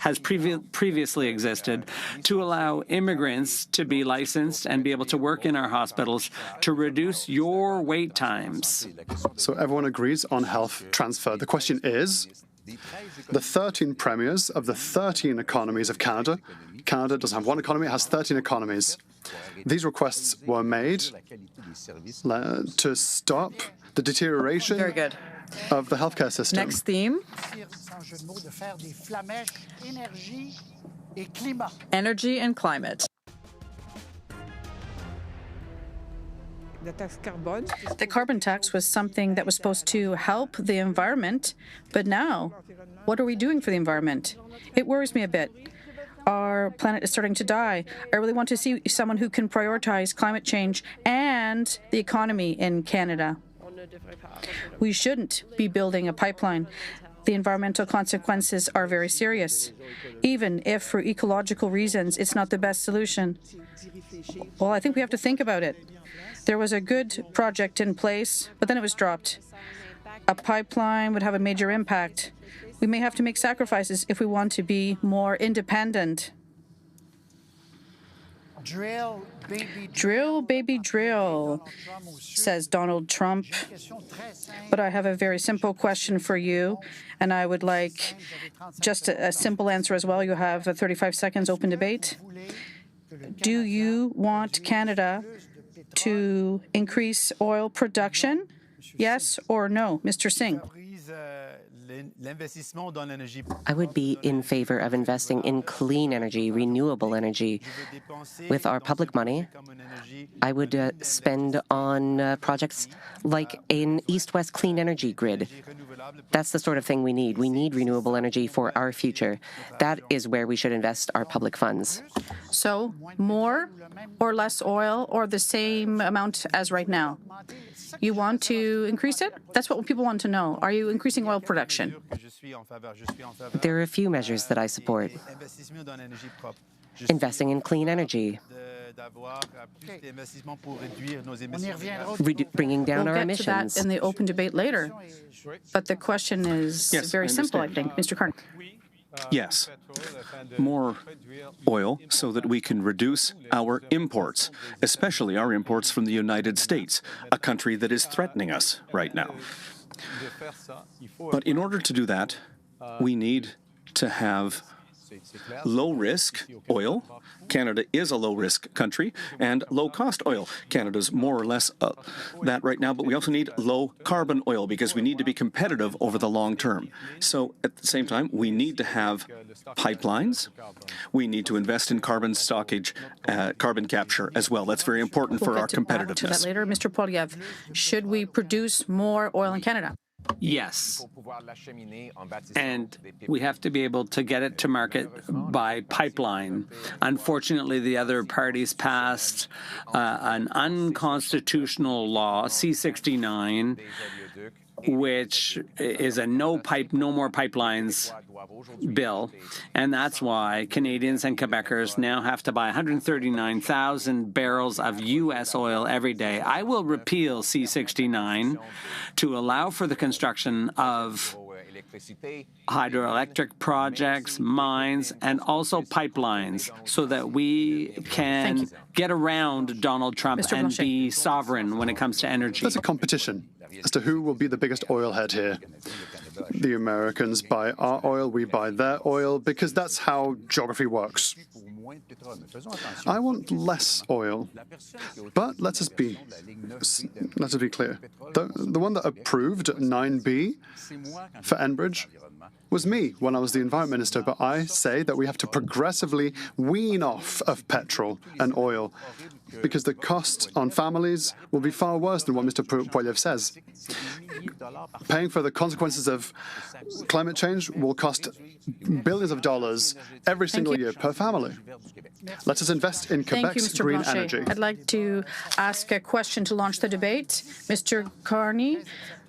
has previously existed, to allow immigrants to be licensed and be able to work in our hospitals to reduce your wait times. So everyone agrees on health transfer. The question is, the 13 premiers of the 13 economies of Canada. Canada doesn't have one economy, it has 13 economies. These requests were made to stop the deterioration of the healthcare system. Next theme. Energy and climate. The carbon tax was something that was supposed to help the environment, but now, what are we doing for the environment? It worries me a bit. Our planet is starting to die. I really want to see someone who can prioritize climate change and the economy in Canada. We shouldn't be building a pipeline. The environmental consequences are very serious, even if for ecological reasons it's not the best solution. Well, I think we have to think about it. There was a good project in place, but then it was dropped. A pipeline would have a major impact. We may have to make sacrifices if we want to be more independent. Drill, baby, drill, says Donald Trump. But I have a very simple question for you, and I would like just a simple answer as well. You have 35 seconds open debate. Do you want Canada to increase oil production? Yes or no? Mr. Singh. I would be in favor of investing in clean energy, renewable energy. With our public money, I would spend on projects like an east-west clean energy grid. That's the sort of thing we need. We need renewable energy for our future. That is where we should invest our public funds. So, more or less oil, or the same amount as right now? You want to increase it? That's what people want to know. Are you increasing oil production? There are a few measures that I support. Investing in clean energy. Bringing down our emissions. We'll get to that in the open debate later. But the question is very simple, I think. Mr. Carney. Yes, more oil so that we can reduce our imports, especially our imports from the United States, a country that is threatening us right now. But in order to do that, we need to have low-risk oil. Canada is a low-risk country, and low-cost oil. Canada's more or less that right now, but we also need low-carbon oil because we need to be competitive over the long term. So at the same time, we need to have pipelines. We need to invest in carbon stockage, carbon capture as well. That's very important for our competitiveness. We'll get to that later. Mr. Poilievre, should we produce more oil in Canada? Yes. And we have to be able to get it to market by pipeline. Unfortunately, the other parties passed an unconstitutional law, C-69, which is a no more pipelines bill, and that's why Canadians and Quebecers now have to buy 139,000 barrels of U.S. oil every day. I will repeal C-69 to allow for the construction of hydroelectric projects, mines, and also pipelines so that we can get around Donald Trump and be sovereign when it comes to energy. There's a competition as to who will be the biggest oil head here. The Americans buy our oil, we buy their oil, because that's how geography works. I want less oil, but let us be clear. The one that approved 9B for Enbridge was me when I was the Environment Minister, but I say that we have to progressively wean off of petrol and oil because the cost on families will be far worse than what Mr. Poilievre says. Paying for the consequences of climate change will cost billions of dollars every single year per family. Let us invest in Quebec's green energy. I'd like to ask a question to launch the debate. Mr. Carney,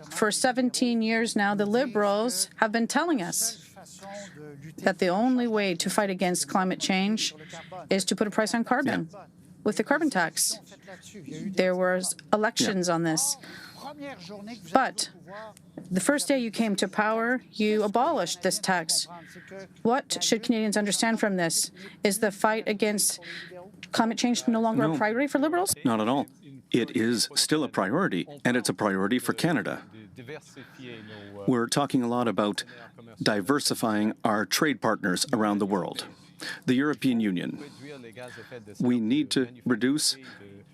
for 17 years now, the Liberals have been telling us that the only way to fight against climate change is to put a price on carbon with the carbon tax. There were elections on this. But the first day you came to power, you abolished this tax. What should Canadians understand from this? Is the fight against climate change no longer a priority for Liberals? Not at all. It is still a priority, and it's a priority for Canada. We're talking a lot about diversifying our trade partners around the world. The European Union. We need to reduce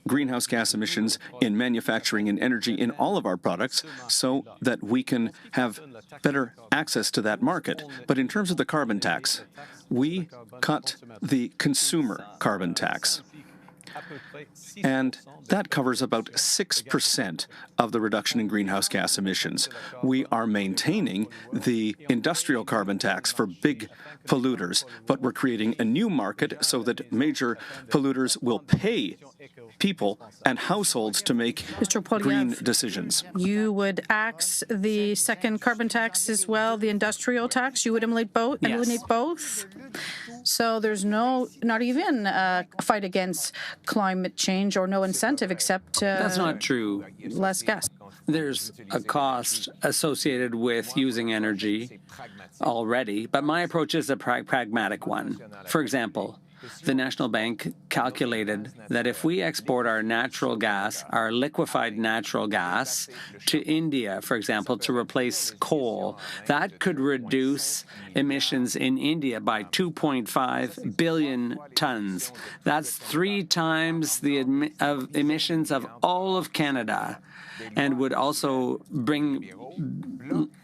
greenhouse gas emissions in manufacturing and energy in all of our products so that we can have better access to that market. But in terms of the carbon tax, we cut the consumer carbon tax. And that covers about 6% of the reduction in greenhouse gas emissions. We are maintaining the industrial carbon tax for big polluters, but we're creating a new market so that major polluters will pay people and households to make green decisions. You would axe the second carbon tax as well, the industrial tax? You would eliminate both? Yes. Eliminate both? So there's not even a fight against climate change or no incentive except That's not true. less gas. There's a cost associated with using energy already, but my approach is a pragmatic one. For example, the National Bank calculated that if we export our natural gas, our liquefied natural gas, to India, for example, to replace coal, that could reduce emissions in India by 2.5 billion tons. That's 3 times the emissions of all of Canada, and would also bring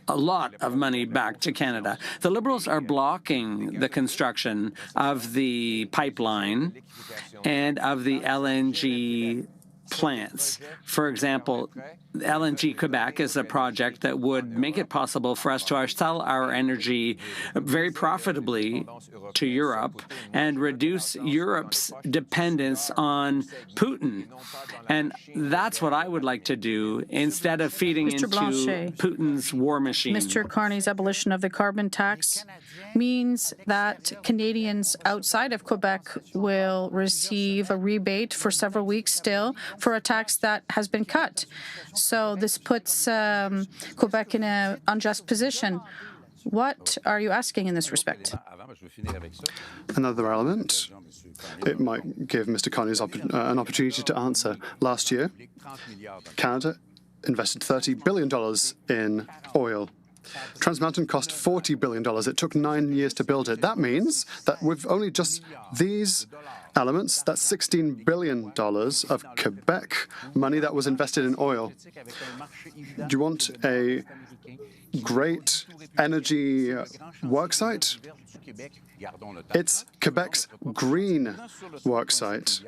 a lot of money back to Canada. The Liberals are blocking the construction of the pipeline and of the LNG plants. For example, LNG Quebec is a project that would make it possible for us to sell our energy very profitably to Europe and reduce Europe's dependence on Putin. And that's what I would like to do instead of feeding into Putin's war machine. Mr. Carney's abolition of the carbon tax means that Canadians outside of Quebec will receive a rebate for several weeks still for a tax that has been cut. So this puts Quebec in an unjust position. What are you asking in this respect? Another element, it might give Mr. Carney's an opportunity to answer. Last year, Canada invested $30 billion in oil. Trans Mountain cost $40 billion. It took 9 years to build it. That means that with only just these elements, that's $16 billion of Quebec money that was invested in oil. Do you want a great energy worksite? It's Quebec's green worksite.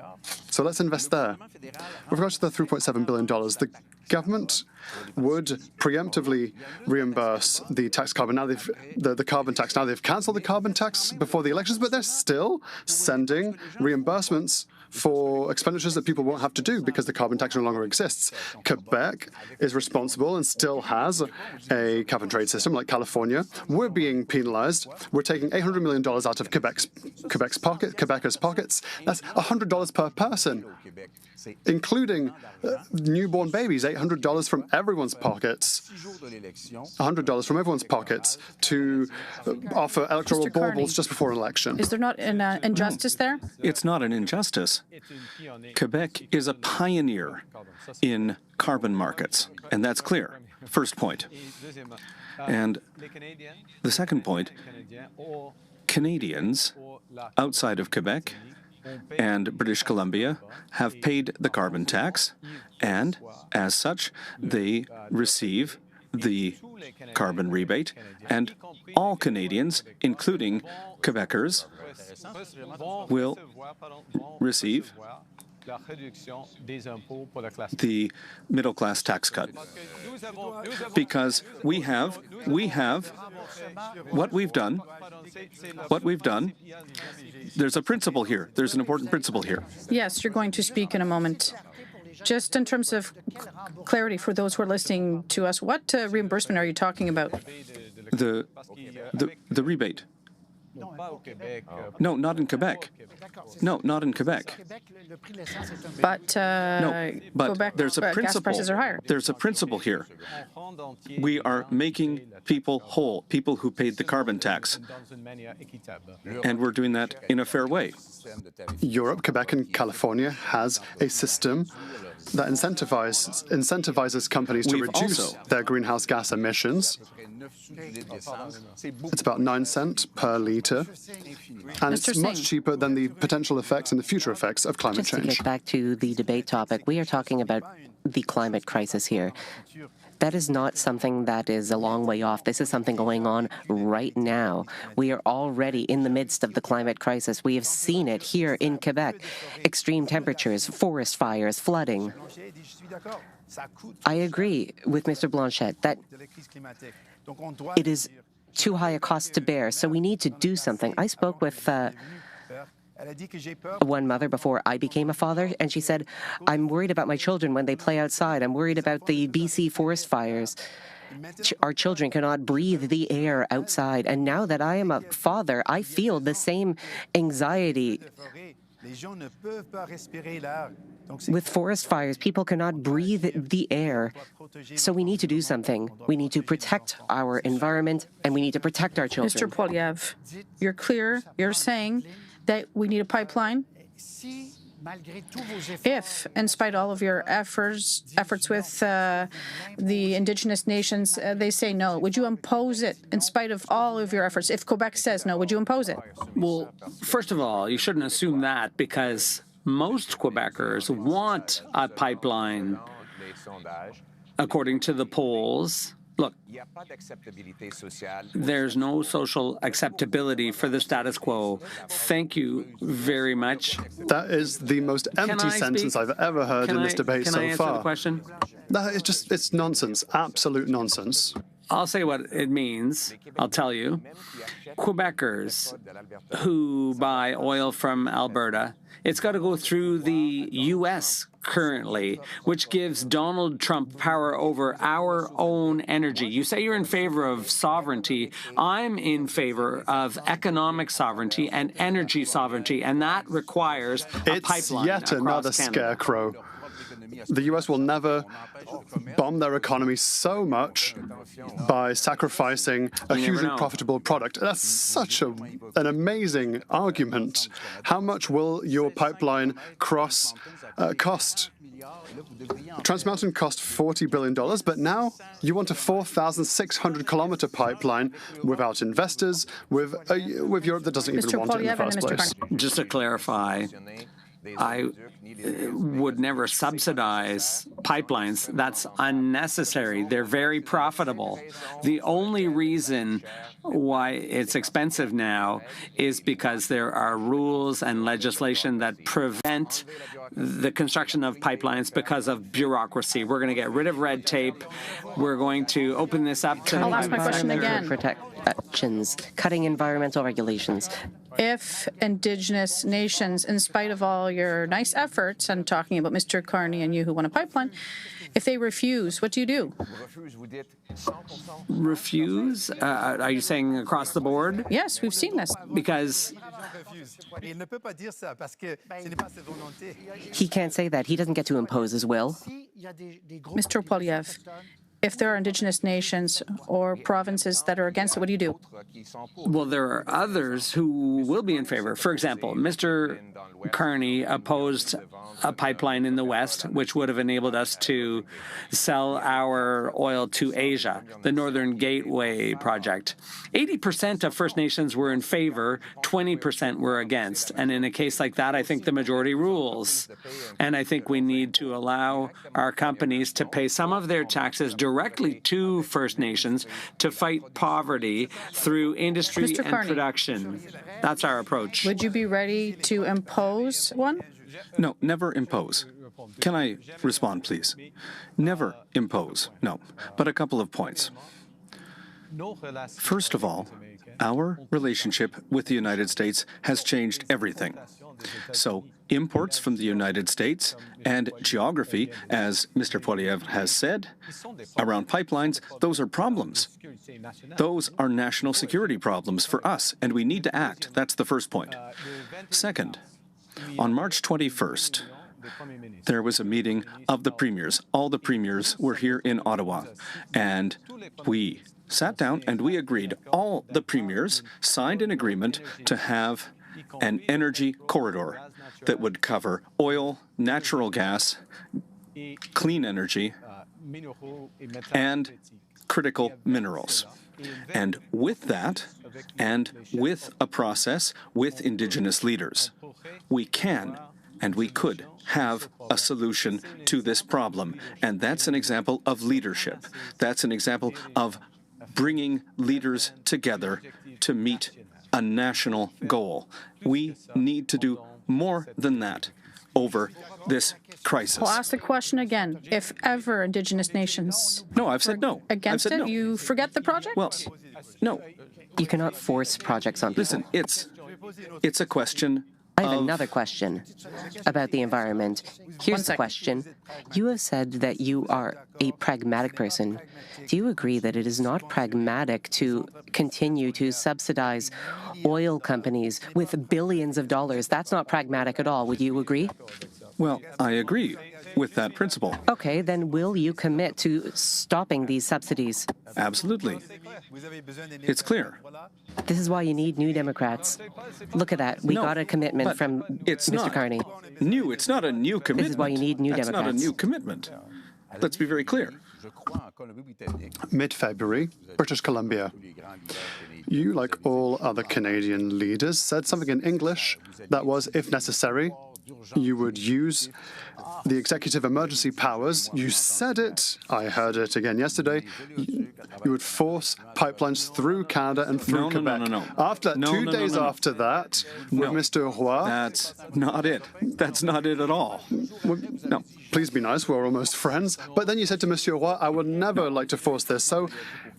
So let's invest there. With regards to the $3.7 billion, the government would preemptively reimburse the tax carbon. Now the carbon tax. Now they've cancelled the carbon tax before the elections, but they're still sending reimbursements for expenditures that people won't have to do because the carbon tax no longer exists. Quebec is responsible and still has a cap and trade system like California. We're being penalized. We're taking $800 million out of Quebecers' pockets. That's $100 per person, including newborn babies, $800 from everyone's pockets, $100 from everyone's pockets to offer electoral baubles just before an election. Is there not an injustice there? It's not an injustice. Quebec is a pioneer in carbon markets, and that's clear. First point. And the second point, Canadians outside of Quebec and British Columbia have paid the carbon tax, and as such, they receive the carbon rebate, and all Canadians, including Quebecers, will receive the middle-class tax cut. Because we have what we've done, there's a principle here. There's an important principle here. Yes, you're going to speak in a moment. Just in terms of clarity for those who are listening to us, what reimbursement are you talking about? The rebate. No, not in Quebec. No, not in Quebec. But, but Quebec, there's a principle. gas prices are higher. There's a principle here. We are making people whole, people who paid the carbon tax. And we're doing that in a fair way. Europe, Quebec, and California has a system that incentivizes companies to reduce their greenhouse gas emissions. It's about 9 cents per litre, and it's much cheaper than the potential effects and the future effects of climate change. Just to get back to the debate topic, we are talking about the climate crisis here. That is not something that is a long way off. This is something going on right now. We are already in the midst of the climate crisis. We have seen it here in Quebec. Extreme temperatures, forest fires, flooding. I agree with Mr. Blanchet that it is too high a cost to bear, so we need to do something. I spoke with one mother before I became a father, and she said, I'm worried about my children when they play outside. I'm worried about the BC forest fires. Our children cannot breathe the air outside. And now that I am a father, I feel the same anxiety. With forest fires, people cannot breathe the air. So we need to do something. We need to protect our environment, and we need to protect our children. Mr. Poilievre, you're clear. You're saying that we need a pipeline. If, in spite of all of your efforts with the Indigenous nations, they say no, would you impose it in spite of all of your efforts? If Quebec says no, would you impose it? Well, first of all, you shouldn't assume that, because most Quebecers want a pipeline. According to the polls, look, there's no social acceptability for the status quo. Thank you very much. That is the most empty sentence I've ever heard in this debate so far. Can I answer the question? It's nonsense, absolute nonsense. I'll say what it means. I'll tell you. Quebecers who buy oil from Alberta, it's got to go through the U.S. currently, which gives Donald Trump power over our own energy. You say you're in favor of sovereignty. I'm in favor of economic sovereignty and energy sovereignty, and that requires a pipeline It's yet another across Canada. scarecrow. the US will never bomb their economy so much by sacrificing a hugely profitable product. That's such an amazing argument. How much will your pipeline cost? Trans Mountain cost $40 billion, but now you want a 4,600-kilometer pipeline without investors, with Europe that doesn't even want it in the first place. Just to clarify, I would never subsidize pipelines. That's unnecessary. They're very profitable. The only reason why it's expensive now is because there are rules and legislation that prevent the construction of pipelines because of bureaucracy. We're going to get rid of red tape. We're going to open this up to I'll ask my question again. Protections, cutting environmental regulations. If Indigenous nations, in spite of all your nice efforts, and talking about Mr. Carney and you who want a pipeline, if they refuse, what do you do? Refuse? Are you saying across the board? Yes, we've seen this. Because He can't say that. He doesn't get to impose his will. Mr. Poilievre, if there are Indigenous nations or provinces that are against it, what do you do? Well, there are others who will be in favor. For example, Mr. Carney opposed a pipeline in the West, which would have enabled us to sell our oil to Asia, the Northern Gateway project. 80% of First Nations were in favor, 20% were against. And in a case like that, I think the majority rules. And I think we need to allow our companies to pay some of their taxes directly to First Nations to fight poverty through industry and production. That's our approach. Would you be ready to impose one? No, never impose. Can I respond, please? Never impose, no. But a couple of points. First of all, our relationship with the United States has changed everything. So imports from the United States and geography, as Mr. Poilievre has said, around pipelines, those are problems. Those are national security problems for us, and we need to act. That's the first point. Second, on March 21st, there was a meeting of the premiers. All the premiers were here in Ottawa, and we sat down and we agreed. All the premiers signed an agreement to have an energy corridor that would cover oil, natural gas, clean energy, and critical minerals. And with that, and with a process with Indigenous leaders, we can and we could have a solution to this problem. And that's an example of leadership. That's an example of bringing leaders together to meet a national goal. We need to do more than that over this crisis. I'll ask the question again. If ever Indigenous nations No, I've said no. against I've said it, no. you forget the project? Well, no. You cannot force projects on people. Listen, it's a question I have another question about the environment. Here's the question. You have said that you are a pragmatic person. Do you agree that it is not pragmatic to continue to subsidize oil companies with billions of dollars? That's not pragmatic at all. Would you agree? Well, I agree with that principle. Okay, then will you commit to stopping these subsidies? Absolutely. It's clear. This is why you need New Democrats. Look at that. We got a commitment from Mr. Carney. New. It's not a new commitment. This is why you need New Democrats. That's not a new commitment. Let's be very clear. Mid-February, British Columbia. You, like all other Canadian leaders, said something in English that was, if necessary, you would use the executive emergency powers. You said it. I heard it again yesterday. You would force pipelines through Canada and through Quebec. No. After 2 days after that, with Mr. Roy. That's not it. That's not it at all. No, please be nice. We're almost friends. But then you said to Monsieur Roy, I would never like to force this. So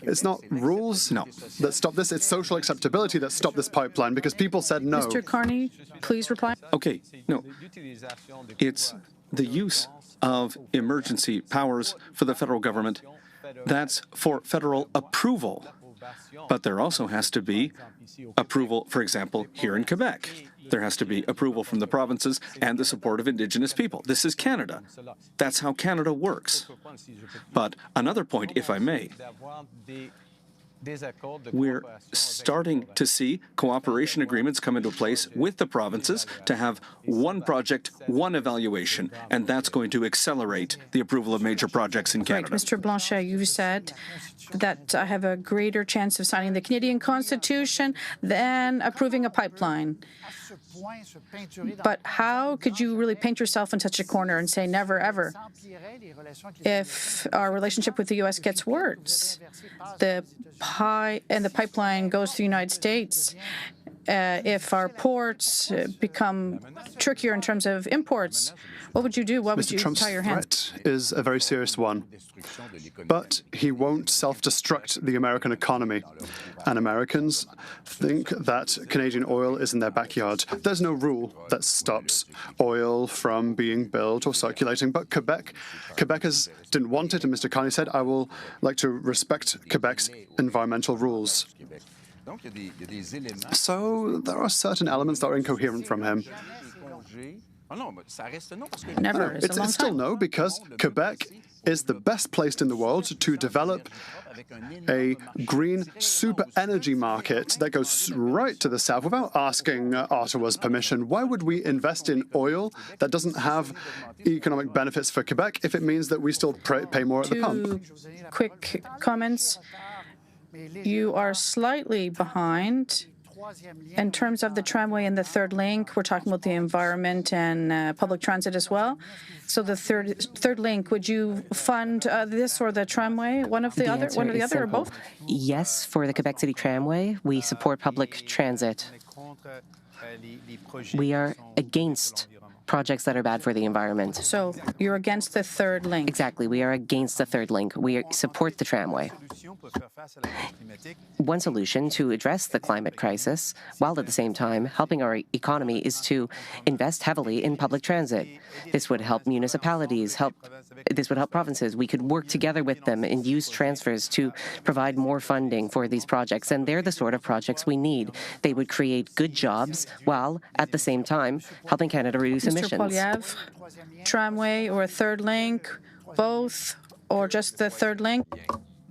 it's not rules that stop this. It's social acceptability that stopped this pipeline because people said no. Mr. Carney, please reply. Okay, no. It's the use of emergency powers for the federal government That's for federal approval. But there also has to be approval, for example, here in Quebec. There has to be approval from the provinces and the support of Indigenous people. This is Canada. That's how Canada works. But another point, if I may, we're starting to see cooperation agreements come into place with the provinces to have one project, one evaluation, and that's going to accelerate the approval of major projects in Canada. Right. Mr. Blanchet, you said that I have a greater chance of signing the Canadian Constitution than approving a pipeline. But how could you really paint yourself in such a corner and say never, ever? If our relationship with the U.S. gets worse, the pipeline goes to the United States, if our ports become trickier in terms of imports, what would you do? What would you tie your hands? Mr. Trump's threat is a very serious one. But he won't self-destruct the American economy. And Americans think that Canadian oil is in their backyard. There's no rule that stops oil from being built or circulating. But Quebecers didn't want it. And Mr. Carney said, I will like to respect Quebec's environmental rules. So there are certain elements that are incoherent from him. Never. It's a long still time. no, because Quebec is the best placed in the world to develop a green super energy market that goes right to the south without asking Ottawa's permission. Why would we invest in oil that doesn't have economic benefits for Quebec if it means that we still pay more at the pump? Two quick comments. You are slightly behind in terms of the tramway and the third link. We're talking about the environment and public transit as well. So the third link, would you fund this or the tramway, one or the other, or both? Yes, for the Quebec City Tramway, we support public transit. We are against projects that are bad for the environment. So you're against the third link. Exactly. We are against the third link. We support the tramway. One solution to address the climate crisis, while at the same time helping our economy, is to invest heavily in public transit. This would help municipalities, this would help provinces. We could work together with them and use transfers to provide more funding for these projects, and they're the sort of projects we need. They would create good jobs while, at the same time, helping Canada reduce emissions. Mr. Poilievre, tramway or a third link, both, or just the third link?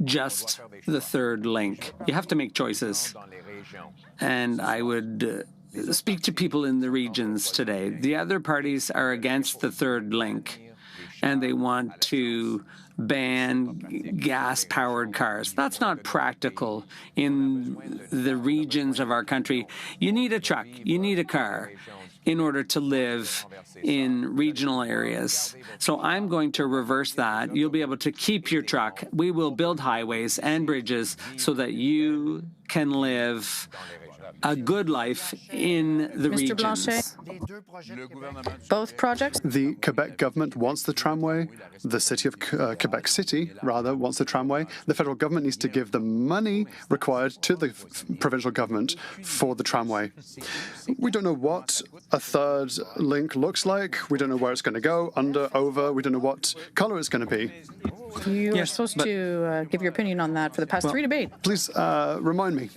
Just the third link. You have to make choices. And I would speak to people in the regions today. The other parties are against the third link, and they want to ban gas-powered cars. That's not practical in the regions of our country. You need a truck, you need a car in order to live in regional areas. So I'm going to reverse that. You'll be able to keep your truck. We will build highways and bridges so that you can live a good life in the Mr. regions. Blanchet, both projects? The Quebec government wants the tramway. The city of Quebec City, rather, wants the tramway. The federal government needs to give the money required to the provincial government for the tramway. We don't know what a third link looks like. We don't know where it's going to go, under, over. We don't know what color it's going to be. You are supposed to give your opinion on that for the past three debates. Please remind me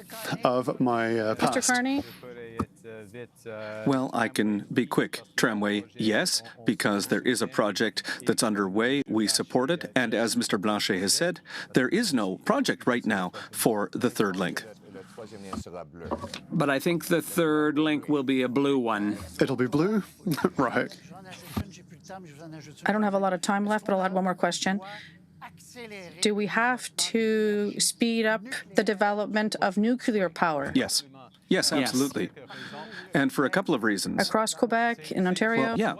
of my past. Mr. Carney? Well, I can be quick. Tramway, yes, because there is a project that's underway. We support it. And as Mr. Blanchet has said, there is no project right now for the third link. But I think the third link will be a blue one. It'll be blue? Right. I don't have a lot of time left, but I'll add one more question. Do we have to speed up the development of nuclear power? Yes. Yes, absolutely. And for a couple of reasons. Across Quebec, in Ontario? Well, yeah.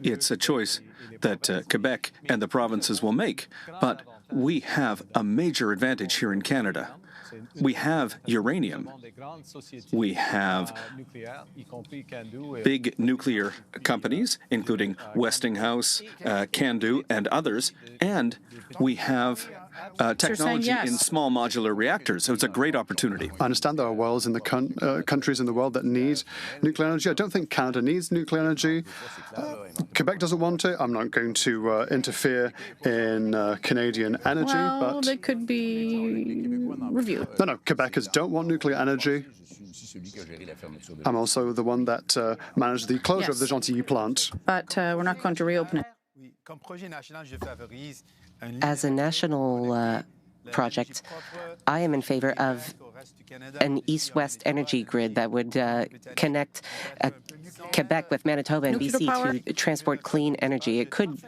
It's a choice that Quebec and the provinces will make. But we have a major advantage here in Canada. We have uranium. We have big nuclear companies, including Westinghouse, Candu, and others, and we have technology yes. in small modular reactors. So it's a great opportunity. I understand there are worlds in the countries in the world that need nuclear energy. I don't think Canada needs nuclear energy. Quebec doesn't want it. I'm not going to interfere in Canadian energy, Well, but they could be reviewed. no, Quebecers don't want nuclear energy. I'm also the one that managed the closure of the Yes. Gentilly plant. But we're not going to reopen it. As a national project, I am in favor of an east-west energy grid that would connect Quebec with Manitoba and Nuclear power. BC to transport clean energy. It could.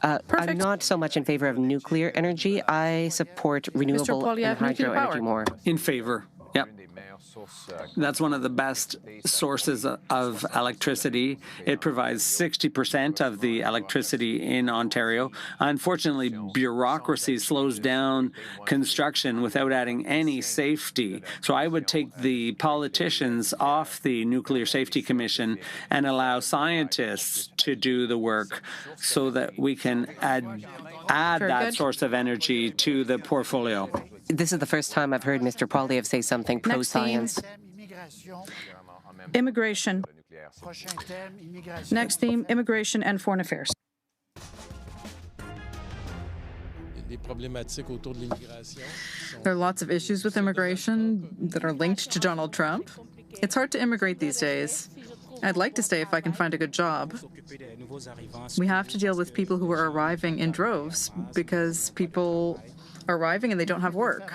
I'm Perfect. not so much in favor of nuclear energy. I support renewable and Poilievre, nuclear hydro power. energy more. In favor. Yep. That's one of the best sources of electricity. It provides 60% of the electricity in Ontario. Unfortunately, bureaucracy slows down construction without adding any safety. So I would take the politicians off the Nuclear Safety Commission and allow scientists to do the work so that we can add Very that good. source of energy to the portfolio. This is the first time I've heard Mr. Poilievre say something pro-science. Immigration. Next theme, immigration and foreign affairs. There are lots of issues with immigration that are linked to Donald Trump. It's hard to immigrate these days. I'd like to stay if I can find a good job. We have to deal with people who are arriving in droves because people are arriving and they don't have work.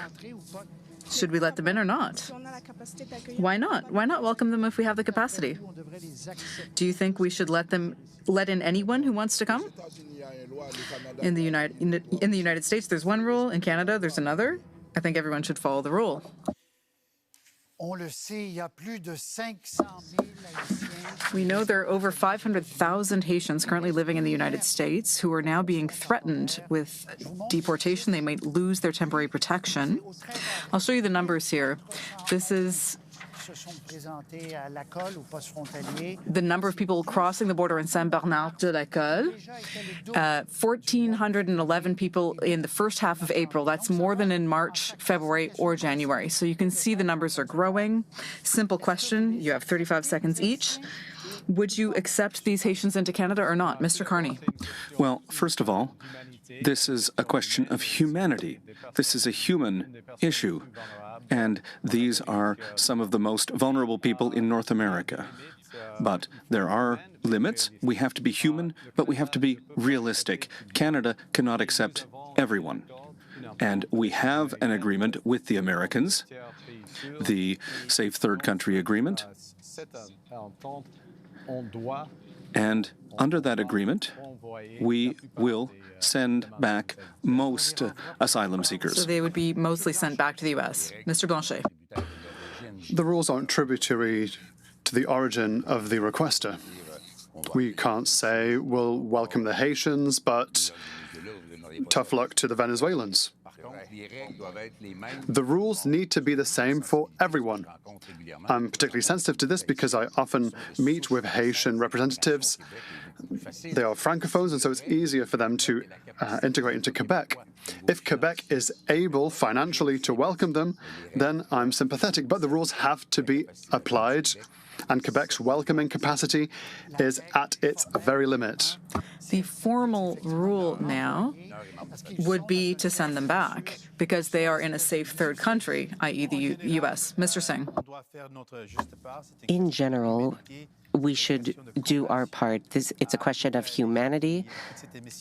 Should we let them in or not? Why not? Why not welcome them if we have the capacity? Do you think we should let in anyone who wants to come? In the United States, there's one rule. In Canada, there's another. I think everyone should follow the rule. We know there are over 500,000 Haitians currently living in the United States who are now being threatened with deportation. They might lose their temporary protection. I'll show you the numbers here. This is the number of people crossing the border in Saint-Bernard-de-la-Colle. 1,411 people in the first half of April. That's more than in March, February, or January. So you can see the numbers are growing. Simple question. You have 35 seconds each. Would you accept these Haitians into Canada or not? Mr. Carney. Well, first of all, this is a question of humanity. This is a human issue. And these are some of the most vulnerable people in North America. But there are limits. We have to be human, but we have to be realistic. Canada cannot accept everyone. And we have an agreement with the Americans, the Safe Third Country Agreement. And under that agreement, we will send back most asylum seekers. So they would be mostly sent back to the U.S. Mr. Blanchet. The rules aren't tributary to the origin of the requester. We can't say we'll welcome the Haitians, but tough luck to the Venezuelans. The rules need to be the same for everyone. I'm particularly sensitive to this because I often meet with Haitian representatives. They are francophones, and so it's easier for them to integrate into Quebec. If Quebec is able financially to welcome them, then I'm sympathetic. But the rules have to be applied, and Quebec's welcoming capacity is at its very limit. The formal rule now would be to send them back because they are in a safe third country, i.e. the U.S. Mr. Singh. In general, we should do our part. It's a question of humanity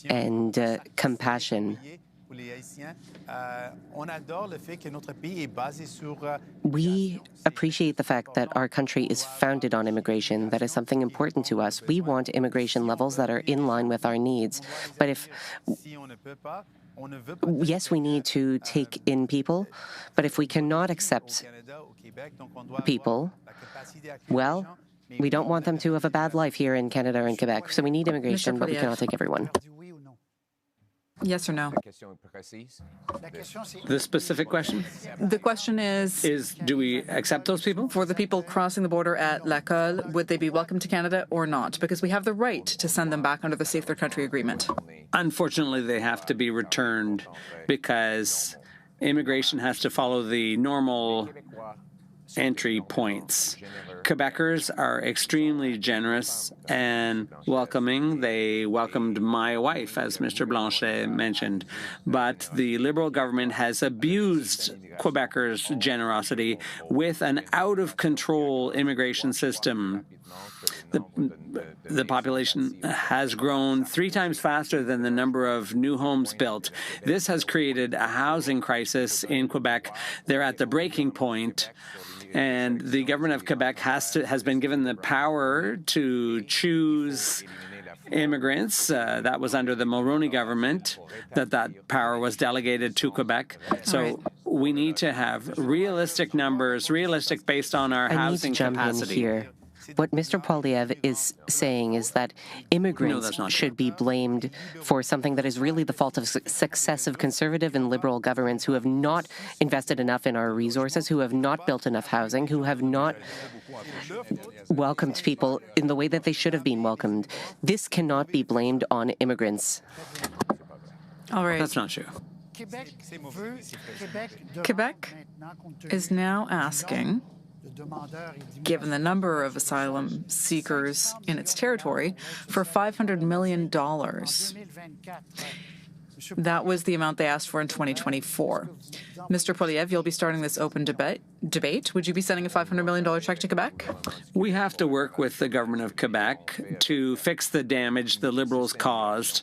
and compassion. We appreciate the fact that our country is founded on immigration. That is something important to us. We want immigration levels that are in line with our needs. But yes, we need to take in people, but if we cannot accept people, well, we don't want them to have a bad life here in Canada and Quebec. So we need immigration, but we cannot take everyone. Yes or no? The specific question The question is, do we accept those people? for the people crossing the border at La Colle, would they be welcome to Canada or not? Because we have the right to send them back under the Safe Third Country Agreement. Unfortunately, they have to be returned because immigration has to follow the normal entry points. Quebecers are extremely generous and welcoming. They welcomed my wife, as Mr. Blanchet mentioned, but the Liberal government has abused Quebecers' generosity with an out-of-control immigration system. The population has grown 3 times faster than the number of new homes built. This has created a housing crisis in Quebec. They're at the breaking point. And the government of Quebec has been given the power to choose immigrants. That was under the Mulroney government that power was delegated to Quebec. So we need to have realistic numbers, realistic based on our housing capacity. Here. What Mr. Poilievre is saying is that immigrants should be blamed for something that is really the fault of successive Conservative and Liberal governments who have not invested enough in our resources, who have not built enough housing, who have not welcomed people in the way that they should have been welcomed. This cannot be blamed on immigrants. All right. That's not true. Quebec is now asking, given the number of asylum seekers in its territory, for $500 million. That was the amount they asked for in 2024. Mr. Poilievre, you'll be starting this open debate. Would you be sending a $500 million check to Quebec? We have to work with the government of Quebec to fix the damage the Liberals caused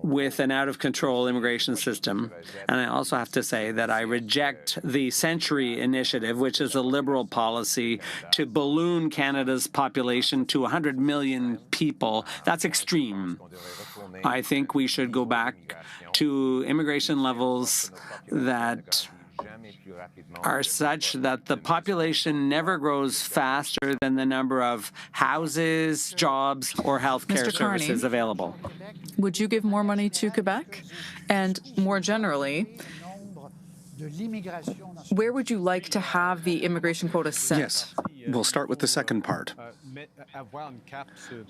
with an out-of-control immigration system. And I also have to say that I reject the Century Initiative, which is a Liberal policy to balloon Canada's population to 100 million people. That's extreme. I think we should go back to immigration levels that are such that the population never grows faster than the number of houses, jobs, or healthcare services available. Would you give more money to Quebec? And more generally, where would you like to have the immigration quota set? Yes. We'll start with the second part.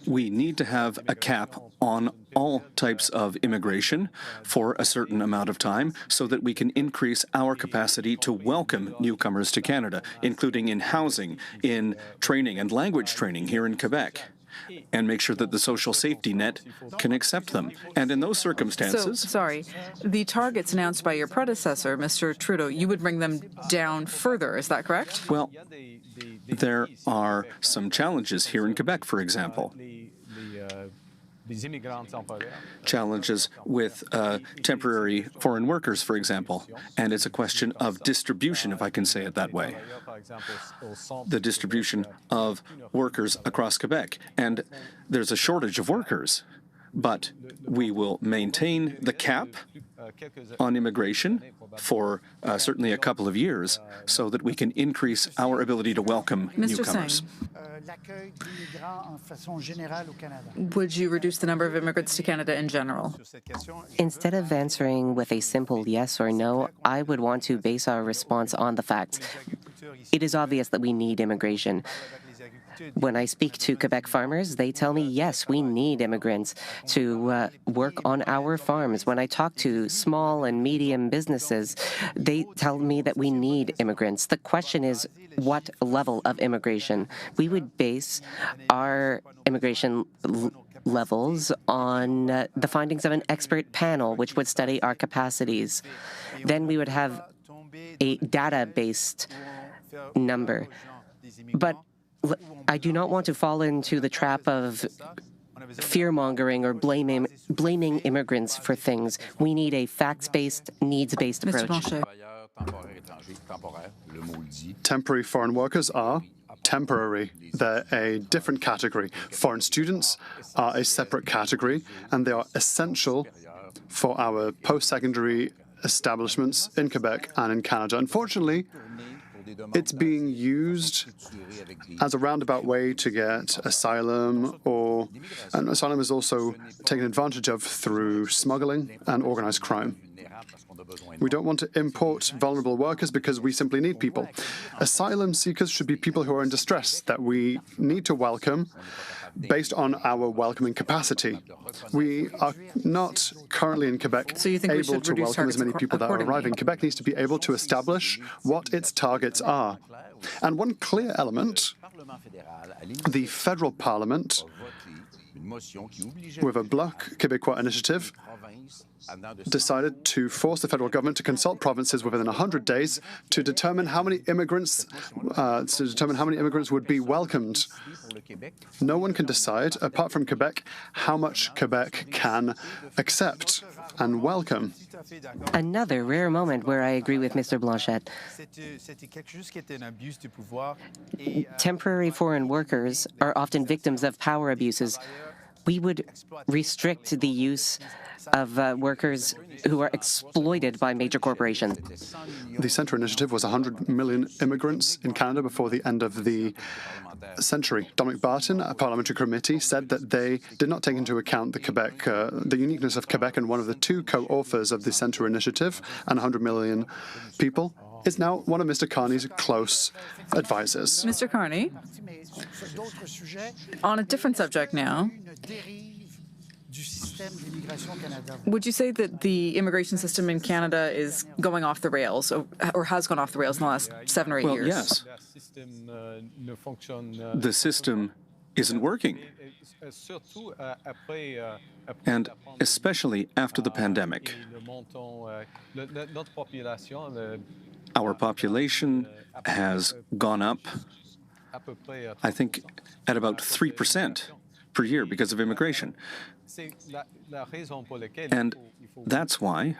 We need to have a cap on all types of immigration for a certain amount of time so that we can increase our capacity to welcome newcomers to Canada, including in housing, in training and language training here in Quebec, and make sure that the social safety net can accept them. And in those circumstances... the targets announced by your predecessor, Mr. Trudeau, you would bring them down further, is that correct? Well, there are some challenges here in Quebec, for example. Challenges with temporary foreign workers, for example. And it's a question of distribution, if I can say it that way. The distribution of workers across Quebec. And there's a shortage of workers. But we will maintain the cap on immigration for certainly a couple of years so that we can increase our ability to welcome newcomers. Would you reduce the number of immigrants to Canada in general? Instead of answering with a simple yes or no, I would want to base our response on the facts. It is obvious that we need immigration. When I speak to Quebec farmers, they tell me, yes, we need immigrants to work on our farms. When I talk to small and medium businesses, they tell me that we need immigrants. The question is, what level of immigration? We would base our immigration levels on the findings of an expert panel, which would study our capacities. Then we would have a data-based number. But I do not want to fall into the trap of fear-mongering or blaming immigrants for things. We need a facts-based, needs-based approach. Temporary foreign workers are temporary. They're a different category. Foreign students are a separate category, and they are essential for our post-secondary establishments in Quebec and in Canada. Unfortunately, it's being used as a roundabout way to get asylum, and asylum is also taken advantage of through smuggling and organized crime. We don't want to import vulnerable workers because we simply need people. Asylum seekers should be people who are in distress that we need to welcome based on our welcoming capacity. We are not currently in Quebec So you think we able should to reduce welcome as targets many people that are accordingly? arriving. Quebec needs to be able to establish what its targets are. And one clear element, the federal parliament, with a Bloc Québécois initiative, decided to force the federal government to consult provinces within 100 days to determine how many immigrants would be welcomed. No one can decide, apart from Quebec, how much Quebec can accept and welcome. Another rare moment where I agree with Mr. Blanchet. Temporary foreign workers are often victims of power abuses. We would restrict the use of workers who are exploited by major corporations. The Centre Initiative was 100 million immigrants in Canada before the end of the century. Dominic Barton, a parliamentary committee, said that they did not take into account the uniqueness of Quebec, and one of the two co-authors of the Centre Initiative and 100 million people is now one of Mr. Carney's close advisors. Mr. Carney, on a different subject now, would you say that the immigration system in Canada is going off the rails, or has gone off the rails in the last 7 or 8 years? Yes. The system isn't working. And especially after the pandemic. Our population has gone up, I think, at about 3% per year because of immigration. And that's why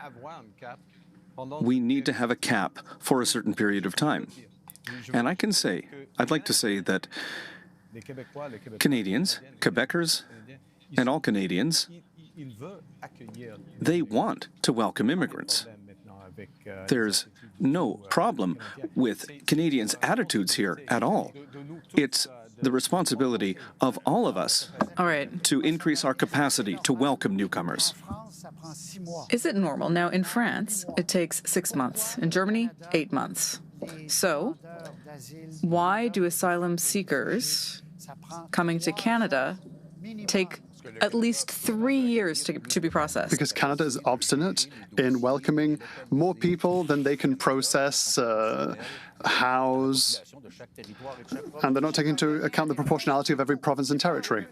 we need to have a cap for a certain period of time. And I'd like to say that Canadians, Quebecers, and all Canadians, they want to welcome immigrants. There's no problem with Canadians' attitudes here at all. It's the responsibility of all of us to increase our capacity to welcome newcomers. Is it normal? Now, in France, it takes 6 months. In Germany, 8 months. So, why do asylum seekers coming to Canada take at least 3 years to be processed? Because Canada is obstinate in welcoming more people than they can process, house, and they're not taking into account the proportionality of every province and territory.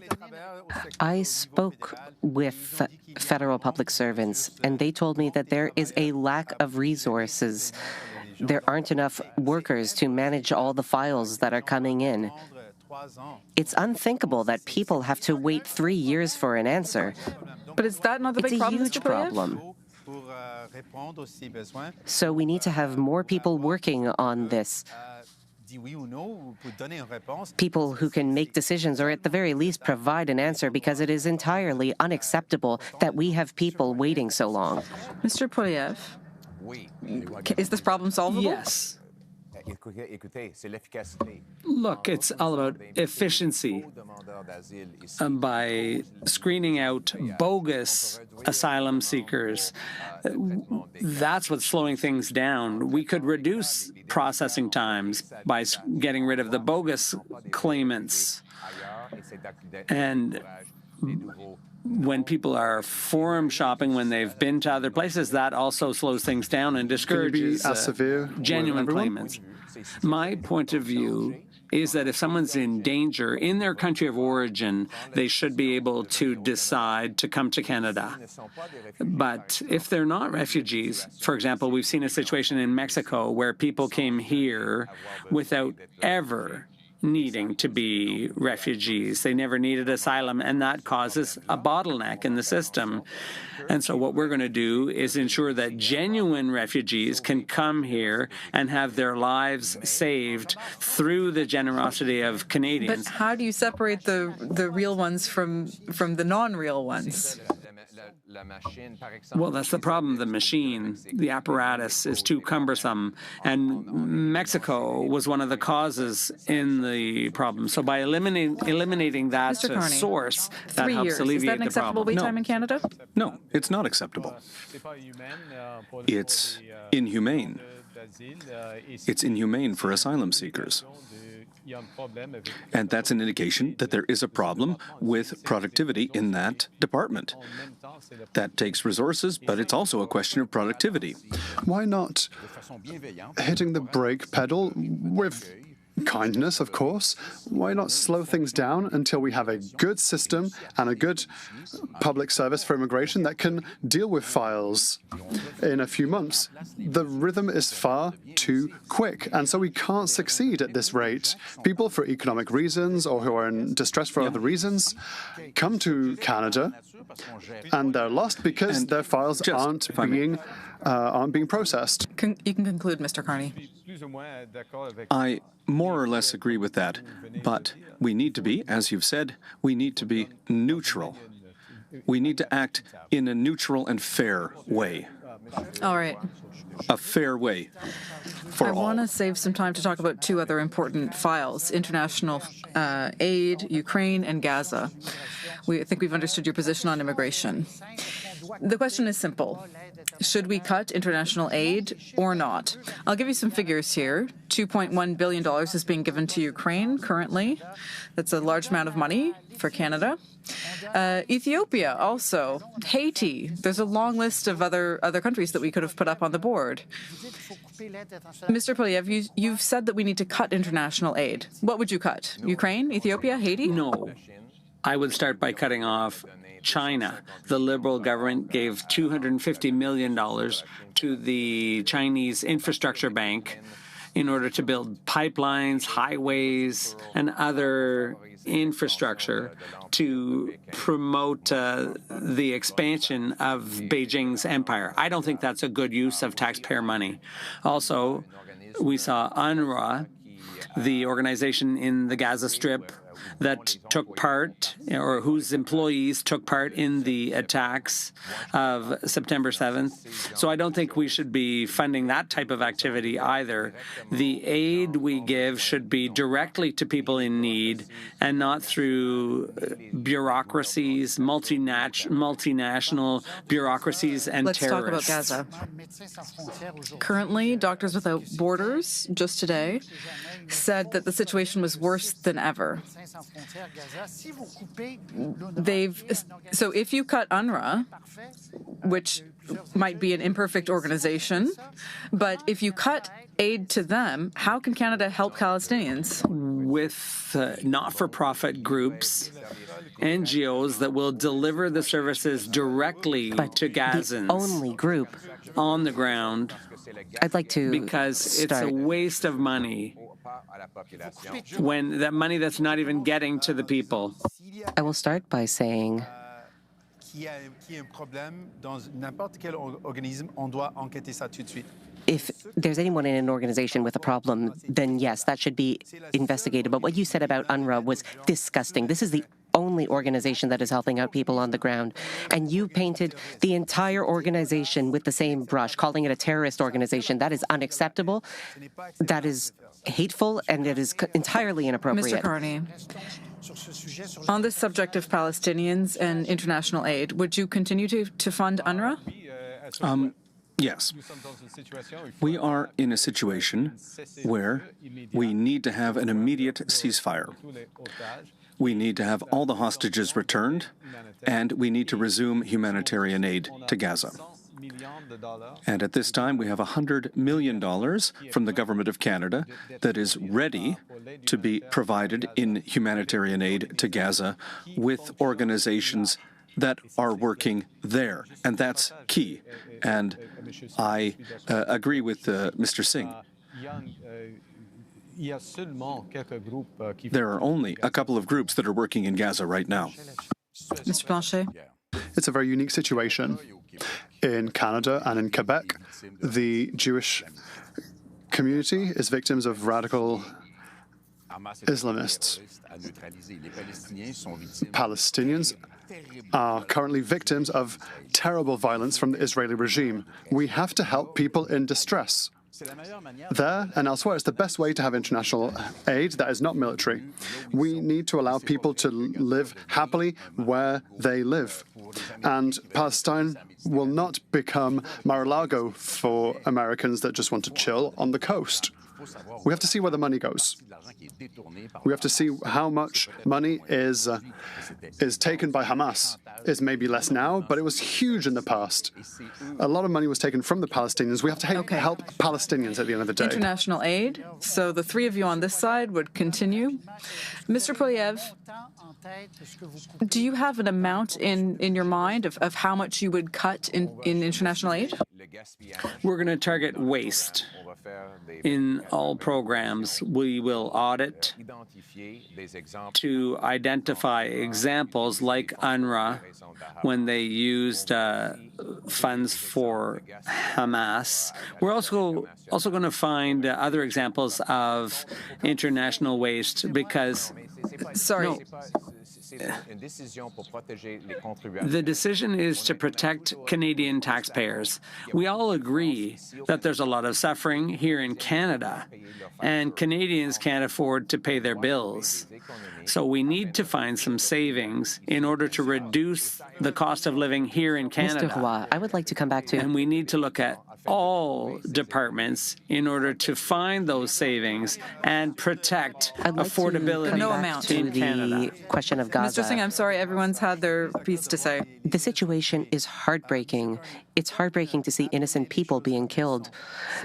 I spoke with federal public servants, and they told me that there is a lack of resources. There aren't enough workers to manage all the files that are coming in. It's unthinkable that people have to wait 3 years for an answer. But is that not the big problem, It's a huge Mr. Poilievre? problem. So we need to have more people working on this. People who can make decisions, or at the very least provide an answer, because it is entirely unacceptable that we have people waiting so long. Mr. Poilievre, is this problem solvable? Yes. Look, it's all about efficiency. By screening out bogus asylum seekers, that's what's slowing things down. We could reduce processing times by getting rid of the bogus claimants. And when people are forum shopping, when they've been to other places, that also slows things down and discourages genuine claimants. My point of view is that if someone's in danger in their country of origin, they should be able to decide to come to Canada. But if they're not refugees, for example, we've seen a situation in Mexico where people came here without ever needing to be refugees. They never needed asylum, and that causes a bottleneck in the system. And so what we're going to do is ensure that genuine refugees can come here and have their lives saved through the generosity of Canadians. But how do you separate the real ones from the non-real ones? Well, that's the problem. The machine, the apparatus is too cumbersome. And Mexico was one of the causes in the problem. So by eliminating that Mr. Carney, source, that 3 helps years. Is alleviate that an the acceptable problem. wait time in Canada? No, it's not acceptable. It's inhumane. It's inhumane for asylum seekers. And that's an indication that there is a problem with productivity in that department. That takes resources, but it's also a question of productivity. Why not hitting the brake pedal with kindness, of course? Why not slow things down until we have a good system and a good public service for immigration that can deal with files in a few months? The rhythm is far too quick, and so we can't succeed at this rate. People, for economic reasons or who are in distress for other reasons, come to Canada and they're lost because their files aren't being processed. You can conclude, Mr. Carney. I more or less agree with that, but we need to be, as you've said, we need to be neutral. We need to act in a neutral and fair way. All right. A fair way for all. I want to save some time to talk about two other important files, international aid, Ukraine, and Gaza. I think we've understood your position on immigration. The question is simple. Should we cut international aid or not? I'll give you some figures here. $2.1 billion is being given to Ukraine currently. That's a large amount of money for Canada. Ethiopia also. Haiti. There's a long list of other countries that we could have put up on the board. Mr. Poilievre, you've said that we need to cut international aid. What would you cut? Ukraine, Ethiopia, Haiti? No. I would start by cutting off China. The Liberal government gave $250 million to the Chinese Infrastructure Bank in order to build pipelines, highways, and other infrastructure to promote the expansion of Beijing's empire. I don't think that's a good use of taxpayer money. Also, we saw UNRWA, the organization in the Gaza Strip that took part, or whose employees took part in the attacks of September 7th. So I don't think we should be funding that type of activity either. The aid we give should be directly to people in need and not through bureaucracies, multinational bureaucracies and Let's terrorists. talk about Gaza. Currently, Doctors Without Borders, just today, said that the situation was worse than ever. So if you cut UNRWA, which might be an imperfect organization, but if you cut aid to them, how can Canada help Palestinians? With not-for-profit groups, NGOs that will deliver the services directly to Gazans. The only group on the ground. I'd like to because it's a waste of money. When that money that's not even getting to the people. I will start by saying if there's anyone in an organization with a problem, then yes, that should be investigated. But what you said about UNRWA was disgusting. This is the only organization that is helping out people on the ground. And you painted the entire organization with the same brush, calling it a terrorist organization. That is unacceptable. That is hateful, and it is entirely inappropriate. Mr. Carney, on this subject of Palestinians and international aid, would you continue to fund UNRWA? Yes. We are in a situation where we need to have an immediate ceasefire. We need to have all the hostages returned, and we need to resume humanitarian aid to Gaza. And at this time, we have $100 million from the Government of Canada that is ready to be provided in humanitarian aid to Gaza with organizations that are working there. And that's key. And I agree with Mr. Singh. There are only a couple of groups that are working in Gaza right now. Mr. Blanchet? It's a very unique situation. In Canada and in Quebec, the Jewish community is victims of radical Islamists. Palestinians are currently victims of terrible violence from the Israeli regime. We have to help people in distress. There and elsewhere, it's the best way to have international aid that is not military. We need to allow people to live happily where they live. And Palestine will not become Mar-a-Lago for Americans that just want to chill on the coast. We have to see where the money goes. We have to see how much money is taken by Hamas. It's maybe less now, but it was huge in the past. A lot of money was taken from the Palestinians. We have to help Palestinians at the end of the day. International aid. So the three of you on this side would continue. Mr. Poilievre, do you have an amount in your mind of how much you would cut in international aid? We're going to target waste. In all programs, we will audit to identify examples like UNRWA when they used funds for Hamas. We're also going to find other examples of international waste because... Sorry. No. The decision is to protect Canadian taxpayers. We all agree that there's a lot of suffering here in Canada, and Canadians can't afford to pay their bills. So we need to find some savings in order to reduce the cost of living here in Canada. Mr. Roy, I would like to come back to... And we need to look at all departments in order to find those savings and protect affordability to the question of Gaza. Mr. Singh, I'm sorry, everyone's had their piece to say. The situation is heartbreaking. It's heartbreaking to see innocent people being killed.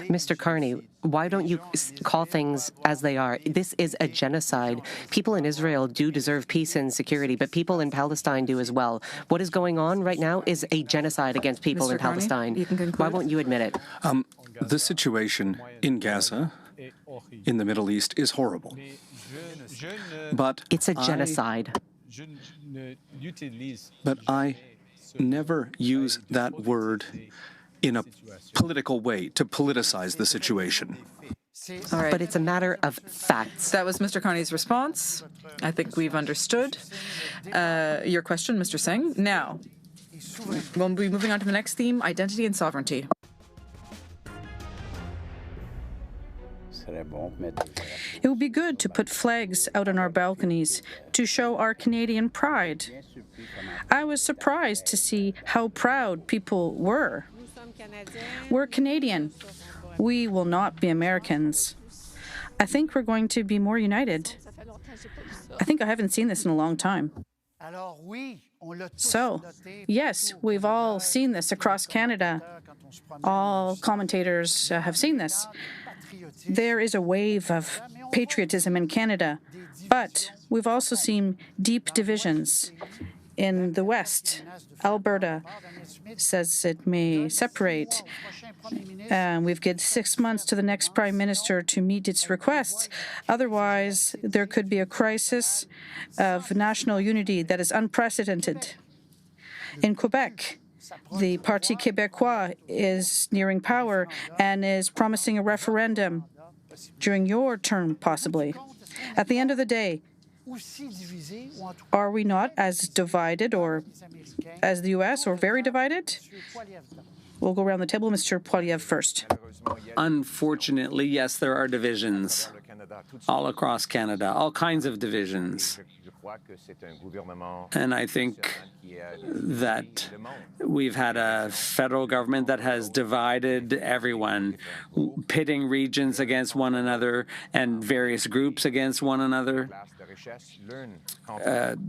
Mr. Carney, why don't you call things as they are? This is a genocide. People in Israel do deserve peace and security, but people in Palestine do as well. What is going on right now is a genocide against people Mr. in Carney, Palestine. you can conclude. Why won't you admit it? The situation in Gaza, in the Middle East, is horrible. But It's a genocide. But I never use that word in a political way to politicize the situation. All right. But it's a matter of facts. That was Mr. Carney's response. I think we've understood your question, Mr. Singh. Now, we'll be moving on to the next theme, identity and sovereignty. It would be good to put flags out on our balconies to show our Canadian pride. I was surprised to see how proud people were. We're Canadian. We will not be Americans. I think we're going to be more united. I think I haven't seen this in a long time. So, yes, we've all seen this across Canada. All commentators have seen this. There is a wave of patriotism in Canada, but we've also seen deep divisions in the West. Alberta says it may separate. We've given 6 months to the next Prime Minister to meet its requests. Otherwise, there could be a crisis of national unity that is unprecedented. In Quebec, the Parti Québécois is nearing power and is promising a referendum during your term, possibly. At the end of the day, are we not as divided or as the U.S. or very divided? We'll go around the table. Mr. Poilievre first. Unfortunately, yes, there are divisions all across Canada, all kinds of divisions. And I think that we've had a federal government that has divided everyone, pitting regions against one another and various groups against one another.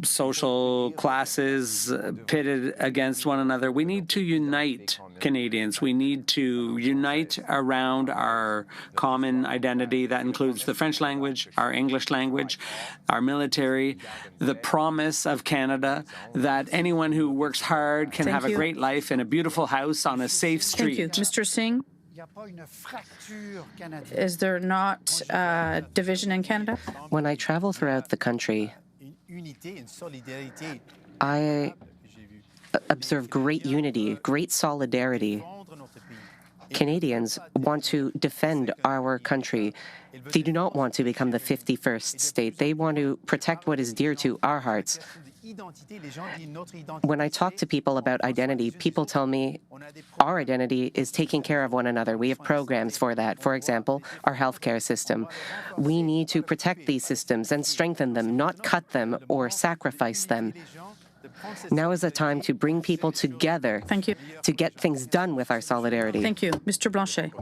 Social classes pitted against one another. We need to unite Canadians. We need to unite around our common identity that includes the French language, our English language, our military, the promise of Canada that anyone who works hard can have a great life in a beautiful house on a safe street. Thank you. Mr. Singh? Is there not division in Canada? When I travel throughout the country, I observe great unity, great solidarity. Canadians want to defend our country. They do not want to become the 51st state. They want to protect what is dear to our hearts. When I talk to people about identity, people tell me our identity is taking care of one another. We have programs for that. For example, our healthcare system. We need to protect these systems and strengthen them, not cut them or sacrifice them. Now is the time to bring people together. Thank you. To get things done with our solidarity. Thank you. Mr. Blanchet.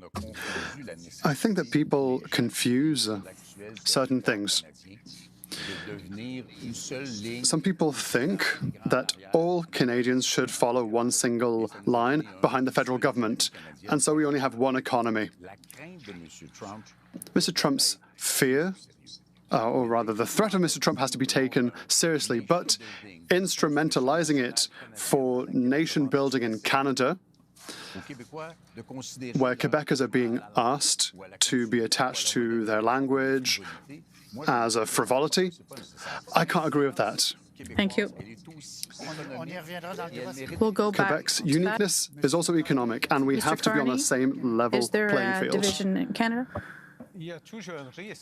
I think that people confuse certain things. Some people think that all Canadians should follow one single line behind the federal government, and so we only have one economy. Mr. Trump's fear, or rather the threat of Mr. Trump, has to be taken seriously, but instrumentalizing it for nation building in Canada, where Quebecers are being asked to be attached to their language as a frivolity, I can't agree with that. Thank you. We'll go back. Quebec's uniqueness is also economic, and we have to be on the same level Is there playing a field. division in Canada?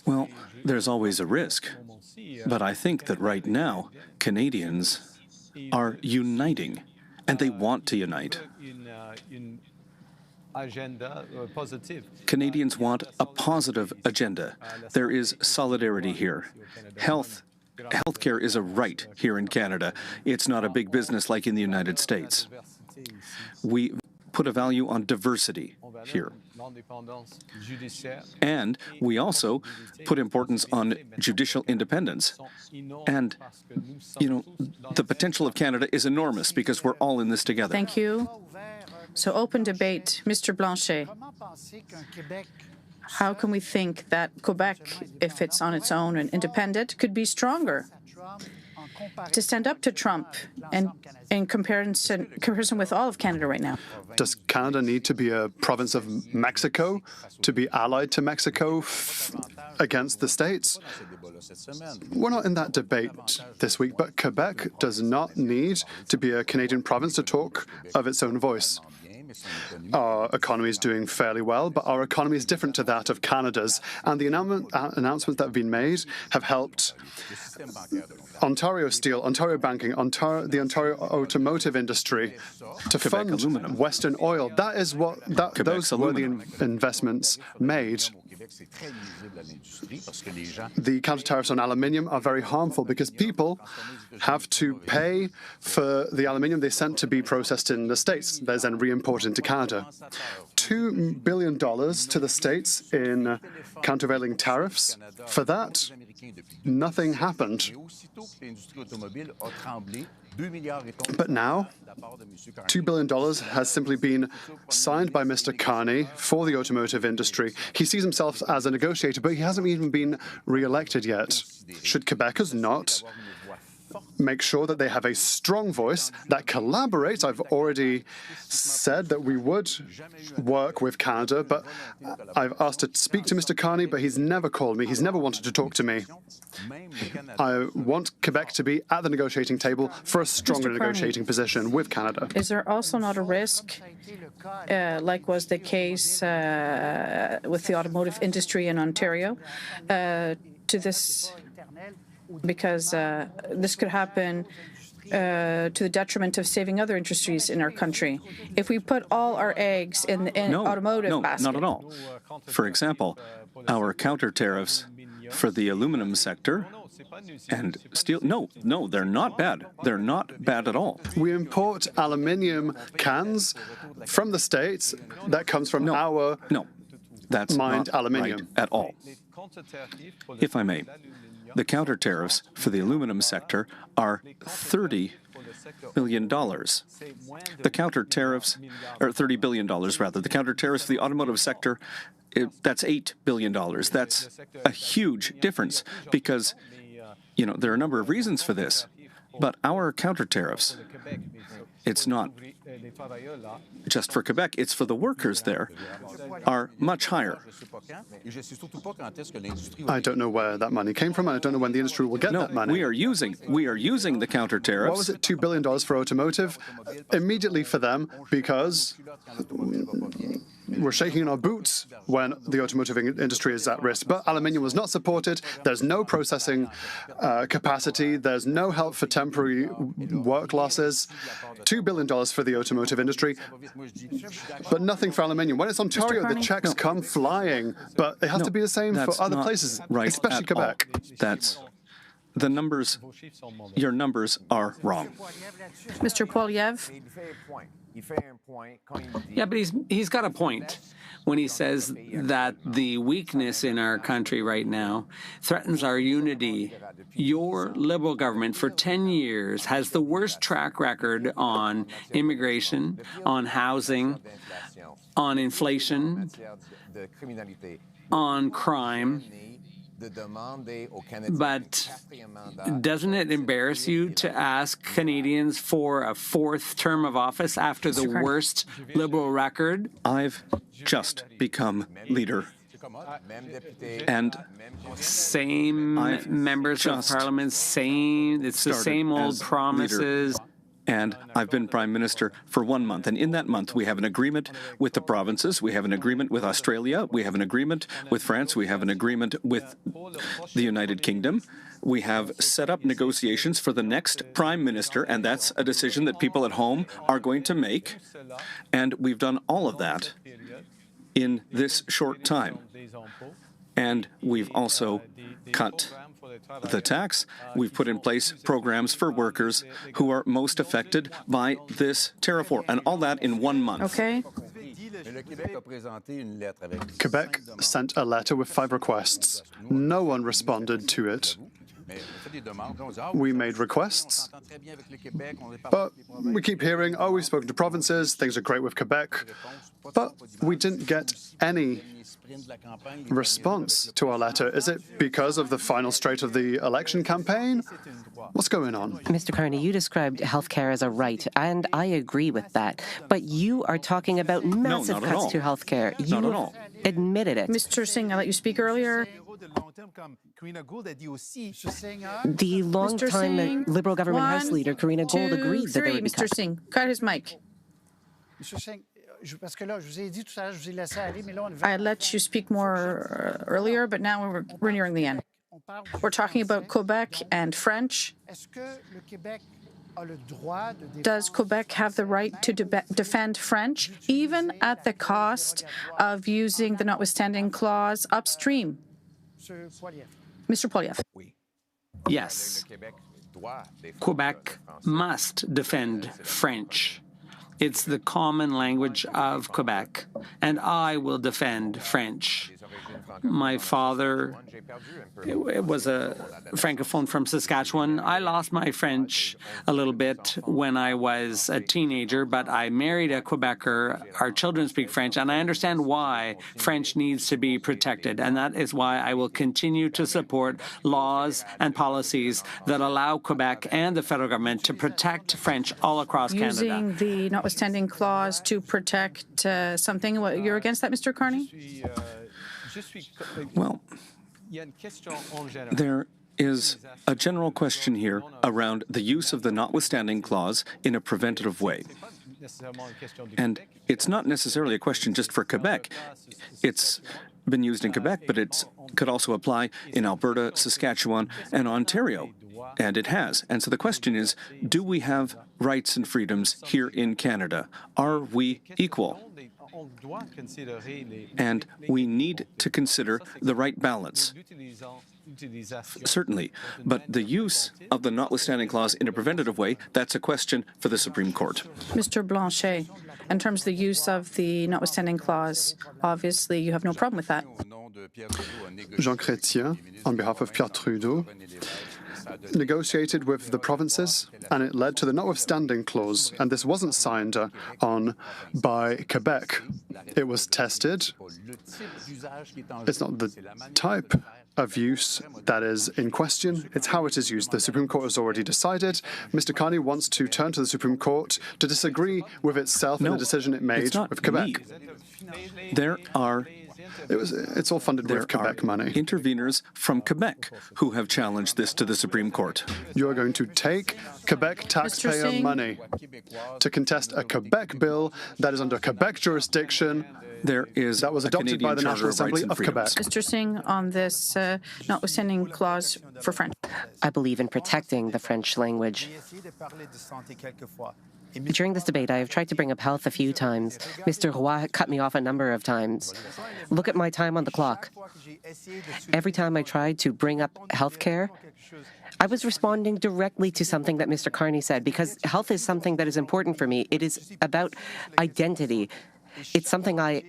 Well, there's always a risk, but I think that right now, Canadians are uniting, and they want to unite. Canadians want a positive agenda. There is solidarity here. Healthcare is a right here in Canada. It's not a big business like in the United States. We put a value on diversity here. And we also put importance on judicial independence. And, you know, the potential of Canada is enormous because we're all in this together. Thank you. So open debate. Mr. Blanchet, how can we think that Quebec, if it's on its own and independent, could be stronger to stand up to Trump and in comparison with all of Canada right now? Does Canada need to be a province of Mexico to be allied to Mexico against the States? We're not in that debate this week, but Quebec does not need to be a Canadian province to talk of its own voice. Our economy is doing fairly well, but our economy is different to that of Canada's, and the announcements that have been made have helped Ontario Steel, Ontario Banking, the Ontario automotive industry to fund aluminum. Western oil. That is what those were the investments made. The counter-tariffs on aluminium are very harmful because people have to pay for the aluminium they sent to be processed in the States. That's then re-imported into Canada. $2 billion to the States in countervailing tariffs. For that, nothing happened. But now, $2 billion has simply been signed by Mr. Carney for the automotive industry. He sees himself as a negotiator, but he hasn't even been re-elected yet. Should Quebecers not make sure that they have a strong voice that collaborates? I've already said that we would work with Canada, but I've asked to speak to Mr. Carney, but he's never called me. He's never wanted to talk to me. I want Quebec to be at the negotiating table for a stronger negotiating position with Canada. Is there also not a risk, like was the case with the automotive industry in Ontario, to this? Because this could happen to the detriment of saving other industries in our country. If we put all our eggs in the automotive basket. No, not at all. For example, our counter tariffs for the aluminum sector and steel, no, they're not bad. They're not bad at all. We import aluminium cans from the States that comes from our that's mined not aluminium right at all. If I may, the counter tariffs for the aluminum sector are $30 billion. The counter tariffs, or $30 billion rather, the counter tariffs for the automotive sector, that's $8 billion. That's a huge difference because, you know, there are a number of reasons for this, but our counter tariffs, it's not just for Quebec, it's for the workers there, are much higher. I don't know where that money came from, and I don't know when the industry will get that money. We are using the counter tariffs. What was it, $2 billion for automotive? Immediately for them, because we're shaking in our boots when the automotive industry is at risk. But aluminium was not supported. There's no processing capacity. There's no help for temporary work losses. $2 billion for the automotive industry, but nothing for aluminium. When it's Ontario, the checks come flying. But it has to be the same for other places, right, especially Quebec. That's the numbers. Your numbers are wrong. Mr. Poilievre. Yeah, but he's got a point when he says that the weakness in our country right now threatens our unity. Your Liberal government for 10 years has the worst track record on immigration, on housing, on inflation, on crime. But doesn't it embarrass you to ask Canadians for a fourth term of office after the worst Liberal record? I've just become leader. And same members of Parliament, it's the same old promises. Leader. And I've been Prime Minister for 1 month. And in that month, we have an agreement with the provinces. We have an agreement with Australia. We have an agreement with France. We have an agreement with the United Kingdom. We have set up negotiations for the next Prime Minister, and that's a decision that people at home are going to make. And we've done all of that in this short time. And we've also cut the tax. We've put in place programs for workers who are most affected by this tariff war, and all that in 1 month. Okay. Quebec sent a letter with 5 requests. No one responded to it. We made requests, but we keep hearing, oh, we've spoken to provinces, things are great with Quebec, but we didn't get any response to our letter. Is it because of the final straight of the election campaign? What's going on? Mr. Carney, you described healthcare as a right, and I agree with that. But you are talking about massive cuts to healthcare. Not at all. Admitted it. Mr. Singh, I let you speak earlier. The long-time Liberal government House Leader, Karina Gold, agreed that there would be Mr. Singh, cut his mic. I let you speak more earlier, but now we're nearing the end. We're talking about Quebec and French. Does Quebec have the right to defend French, even at the cost of using the notwithstanding clause upstream? Mr. Poilievre. Yes. Quebec must defend French. It's the common language of Quebec, and I will defend French. My father was a francophone from Saskatchewan. I lost my French a little bit when I was a teenager, but I married a Quebecer. Our children speak French, and I understand why French needs to be protected, and that is why I will continue to support laws and policies that allow Quebec and the federal government to protect French all across Canada. Using the notwithstanding clause to protect something. You're against that, Mr. Carney? Well, there is a general question here around the use of the notwithstanding clause in a preventative way. And it's not necessarily a question just for Quebec. It's been used in Quebec, but it could also apply in Alberta, Saskatchewan, and Ontario. And it has. And so the question is, do we have rights and freedoms here in Canada? Are we equal? And we need to consider the right balance. Certainly. But the use of the notwithstanding clause in a preventative way, that's a question for the Supreme Court. Mr. Blanchet, in terms of the use of the notwithstanding clause, obviously you have no problem with that. Jean Chrétien, on behalf of Pierre Trudeau, negotiated with the provinces, and it led to the notwithstanding clause, and this wasn't signed on by Quebec. It was tested. It's not the type of use that is in question, it's how it is used. The Supreme Court has already decided. Mr. Carney wants to turn to the Supreme Court to disagree with itself in the decision it made with Quebec. There are It's all funded with Quebec money. Interveners from Quebec who have challenged this to the Supreme Court. You are going to take Quebec taxpayer money to contest a Quebec bill that is under Quebec jurisdiction. That was adopted by the National Assembly of Quebec. Mr. Singh, on this notwithstanding clause for French. I believe in protecting the French language. During this debate, I have tried to bring up health a few times. Mr. Roy cut me off a number of times. Look at my time on the clock. Every time I tried to bring up health care, I was responding directly to something that Mr. Carney said, because health is something that is important for me. It is about identity. It's something I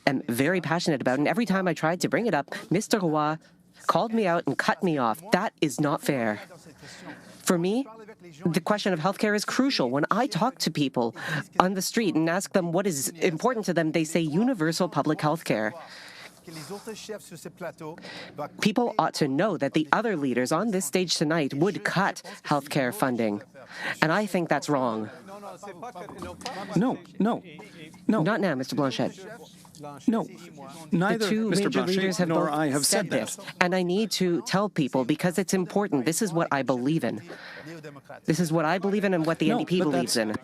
am very passionate about, and every time I tried to bring it up, Mr. Roy called me out and cut me off. That is not fair. For me, the question of healthcare is crucial. When I talk to people on the street and ask them what is important to them, they say universal public health care. People ought to know that the other leaders on this stage tonight would cut healthcare funding. And I think that's wrong. No. Not now, Mr. Blanchet. No, neither The two Mr. major leaders Blanchet have nor both I have said said this, that. and I need to tell people because it's important. This is what I believe in. This is what I believe in and what the NDP but believes in.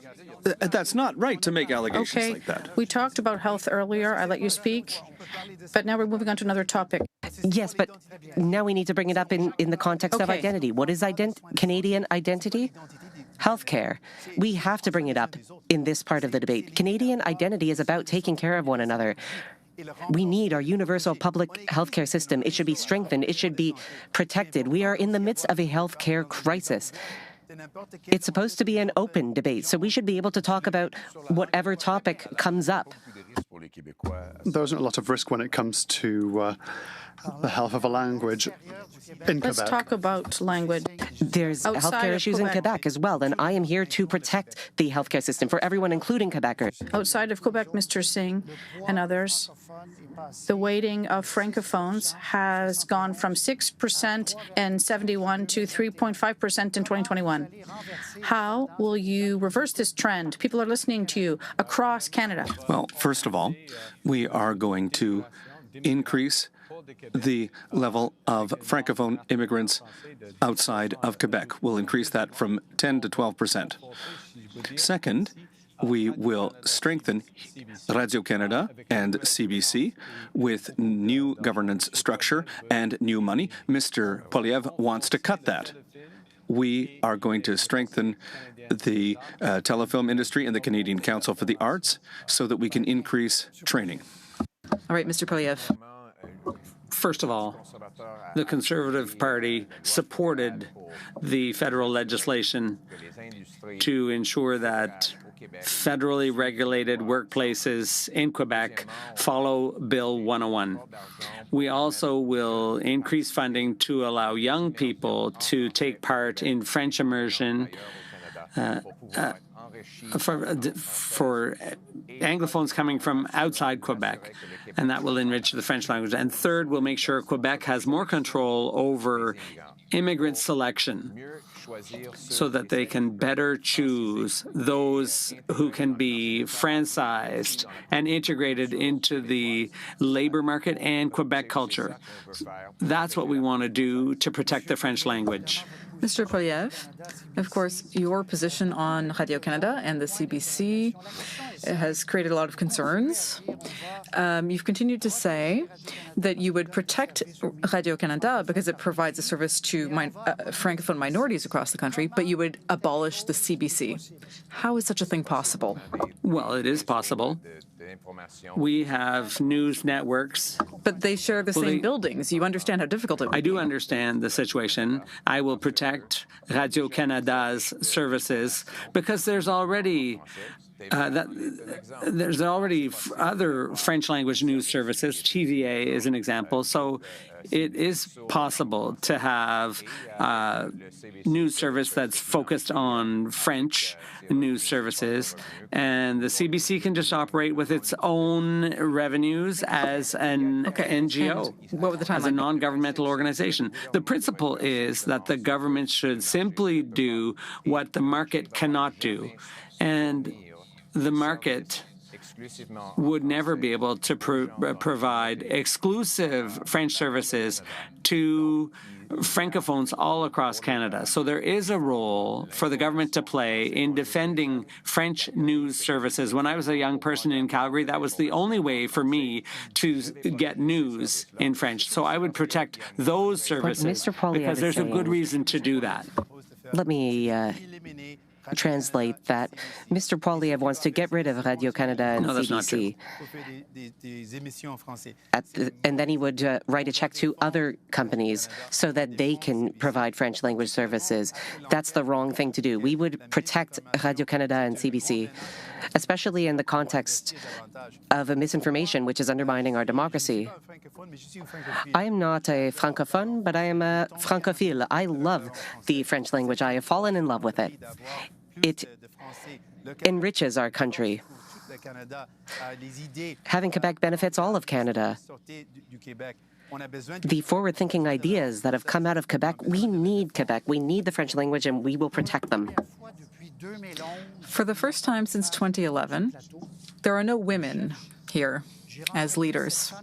That's not right to make allegations Okay, like that. we talked about health earlier. I let you speak, but now we're moving on to another topic. Yes, but now we need to bring it up in the context of Okay. identity. What is Canadian identity? Healthcare. We have to bring it up in this part of the debate. Canadian identity is about taking care of one another. We need our universal public healthcare system. It should be strengthened. It should be protected. We are in the midst of a healthcare crisis. It's supposed to be an open debate, so we should be able to talk about whatever topic comes up. There isn't a lot of risk when it comes to the health of a language in Let's Quebec. talk about language. There's Outside healthcare of issues in Quebec as well, and I am here to protect the healthcare system for everyone, including Quebecers. Outside of Quebec, Mr. Singh and others, the weighting of francophones has gone from 6% in 71 to 3.5% in 2021. How will you reverse this trend? People are listening to you across Canada. Well, first of all, we are going to increase the level of Francophone immigrants outside of Quebec. We'll increase that from 10 to 12%. Second, we will strengthen Radio-Canada and CBC with new governance structure and new money. Mr. Poilievre wants to cut that. We are going to strengthen the telefilm industry and the Canadian Council for the Arts so that we can increase training. All right, Mr. Poilievre. First of all, the Conservative Party supported the federal legislation to ensure that federally regulated workplaces in Quebec follow Bill 101. We also will increase funding to allow young people to take part in French immersion for Anglophones coming from outside Quebec, and that will enrich the French language. And third, we'll make sure Quebec has more control over immigrant selection so that they can better choose those who can be franchised and integrated into the labor market and Quebec culture. That's what we want to do to protect the French language. Mr. Poilievre, of course, your position on Radio-Canada and the CBC has created a lot of concerns. You've continued to say that you would protect Radio-Canada because it provides a service to Francophone minorities across the country, but you would abolish the CBC. How is such a thing possible? Well, it is possible. We have news networks. But they share the same buildings. You understand how difficult it would be. I do understand the situation. I will protect Radio-Canada's services because there's already other French language news services. TVA is an example. So it is possible to have news service that's focused on French news services, and the CBC can just operate with its own revenues as an NGO, what would the timeline as a non-governmental organization. The principle is that the government should simply do what the market cannot do, and the market would never be able to provide exclusive French services to Francophones all across Canada. So there is a role for the government to play in defending French news services. When I was a young person in Calgary, that was the only way for me to get news in French. So I would protect those services because there's a good reason to do that. Let me translate that. Mr. Poilievre wants to get rid of Radio-Canada and CBC. And then he would write a check to other companies so that they can provide French language services. That's the wrong thing to do. We would protect Radio-Canada and CBC, especially in the context of a misinformation which is undermining our democracy. I am not a francophone, but I am a francophile. I love the French language. I have fallen in love with it. It enriches our country. Having Quebec benefits all of Canada. The forward-thinking ideas that have come out of Quebec, we need Quebec. We need the French language, and we will protect them. For the first time since 2011, there are no women here as leaders.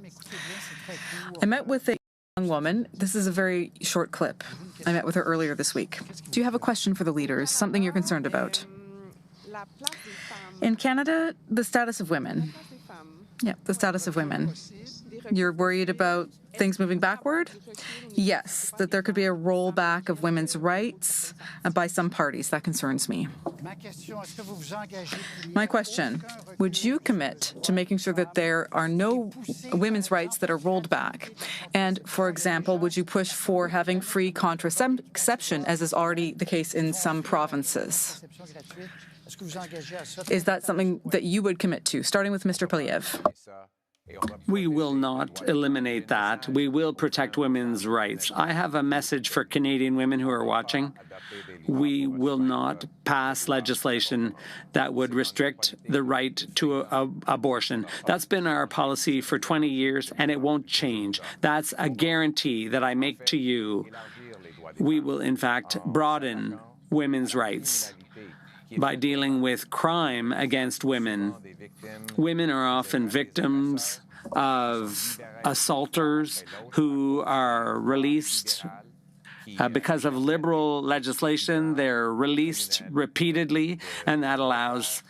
I met with a young woman. This is a very short clip. I met with her earlier this week. Do you have a question for the leaders, something you're concerned about? In Canada, the status of women. Yeah, the status of women. You're worried about things moving backward? Yes, that there could be a rollback of women's rights by some parties. That concerns me. My question, would you commit to making sure that there are no women's rights that are rolled back? And, for example, would you push for having free contraception, as is already the case in some provinces? Is that something that you would commit to, starting with Mr. Poilievre? We will not eliminate that. We will protect women's rights. I have a message for Canadian women who are watching. We will not pass legislation that would restrict the right to abortion. That's been our policy for 20 years, and it won't change. That's a guarantee that I make to you. We will, in fact, broaden women's rights by dealing with crime against women. Women are often victims of assaulters who are released because of liberal legislation. They're released repeatedly, and that allows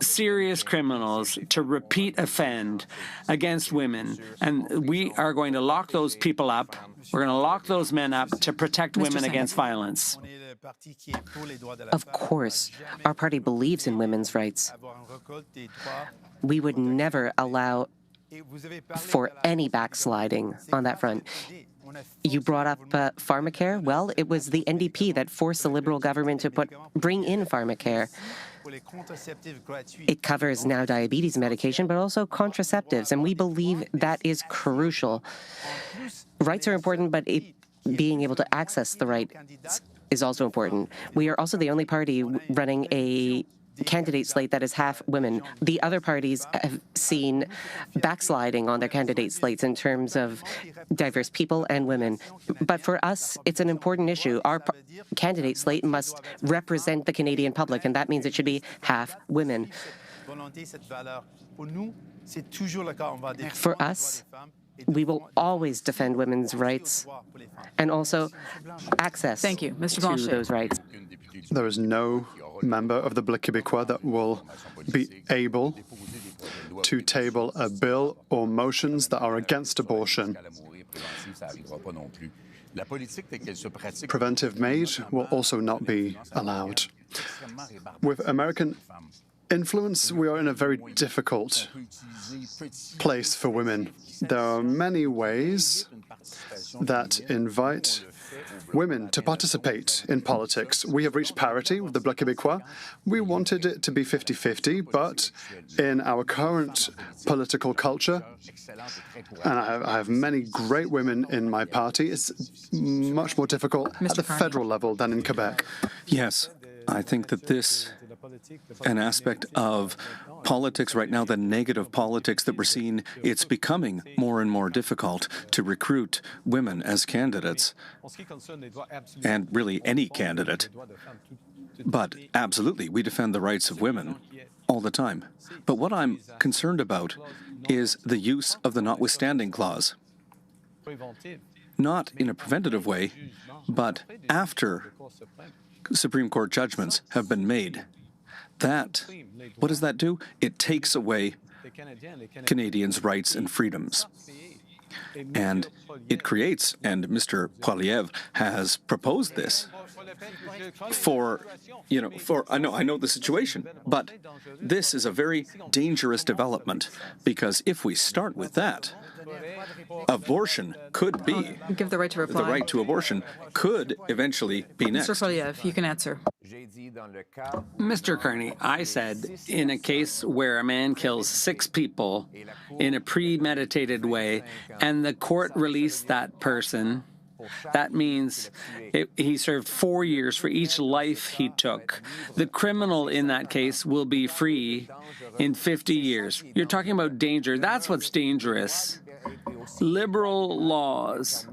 serious criminals to repeat offend against women. And we are going to lock those people up. We're going to lock those men up to protect women against violence. Of course, our party believes in women's rights. We would never allow for any backsliding on that front. You brought up pharmacare. Well, it was the NDP that forced the Liberal government to bring in pharmacare. It covers now diabetes medication, but also contraceptives, and we believe that is crucial. Rights are important, but being able to access the rights is also important. We are also the only party running a candidate slate that is half women. The other parties have seen backsliding on their candidate slates in terms of diverse people and women. But for us, it's an important issue. Our candidate slate must represent the Canadian public, and that means it should be half women. For us, we will always defend women's rights and also access Thank you, Mr. to those rights. There is no member of the Bloc Québécois that will be able to table a bill or motions that are against abortion. Preventive Maid will also not be allowed. With American influence, we are in a very difficult place for women. There are many ways that invite women to participate in politics. We have reached parity with the Bloc Québécois. We wanted it to be 50-50, but in our current political culture, and I have many great women in my party, it's much more difficult at the federal level than in Quebec. Yes, I think that this an aspect of politics right now, the negative politics that we're seeing, it's becoming more and more difficult to recruit women as candidates, and really any candidate. But absolutely, we defend the rights of women. all the time. But what I'm concerned about is the use of the notwithstanding clause. Not in a preventative way, but after Supreme Court judgments have been made. What does that do? It takes away Canadians' rights and freedoms. And it creates, and Mr. Poilievre has proposed this I know the situation, but this is a very dangerous development, because if we start with that, abortion could be, Give the right to reply. the right to abortion could eventually be next. Mr. Poilievre, you can answer. Mr. Carney, I said in a case where a man kills 6 people in a premeditated way and the court released that person, that means he served 4 years for each life he took. The criminal in that case will be free in 50 years. You're talking about danger. That's what's dangerous. Liberal laws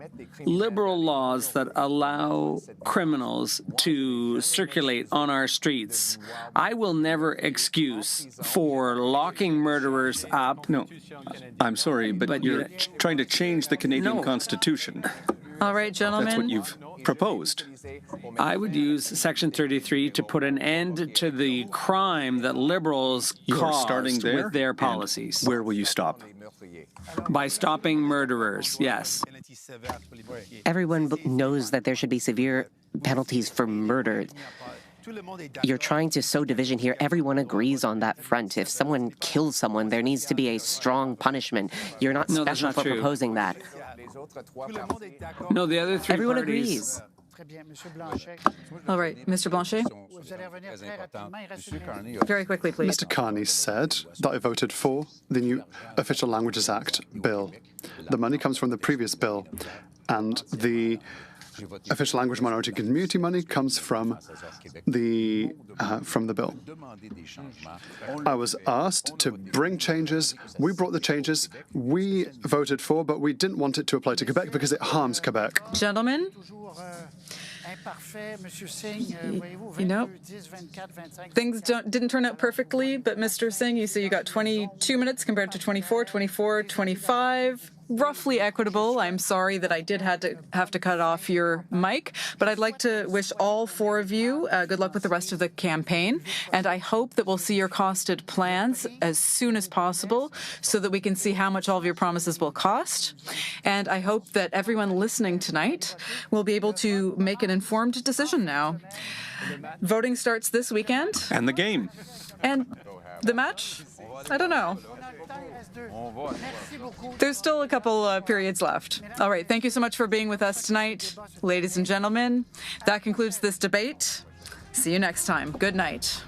that allow criminals to circulate on our streets. I will never excuse for locking murderers up. No, I'm sorry, but you're trying to change the Canadian Constitution. All right, gentlemen. That's what you've proposed. I would use Section 33 to put an end to the crime that Liberals caused with their policies. Where will you stop? By stopping murderers, yes. Everyone knows that there should be severe penalties for murder. You're trying to sow division here. Everyone agrees on that front. If someone kills someone, there needs to be a strong punishment. You're not special for proposing that. No, the other 3 Everyone parties... agrees. All right, Mr. Blanchet. Very quickly, please. Mr. Carney said that I voted for the new Official Languages Act bill. The money comes from the previous bill, and the official language minority community money comes from the bill. I was asked to bring changes. We brought the changes. We voted for, but we didn't want it to apply to Quebec because it harms Quebec. Gentlemen, you know, things didn't turn out perfectly, but Mr. Singh, you say you got 22 minutes compared to 24, 25. Roughly equitable. I'm sorry that I did have to cut off your mic, but I'd like to wish all 4 of you good luck with the rest of the campaign, and I hope that we'll see your costed plans as soon as possible so that we can see how much all of your promises will cost. And I hope that everyone listening tonight will be able to make an informed decision now. Voting starts this weekend. And the game. And the match? I don't know. There's still a couple periods left. All right, thank you so much for being with us tonight, ladies and gentlemen. That concludes this debate. See you next time. Good night.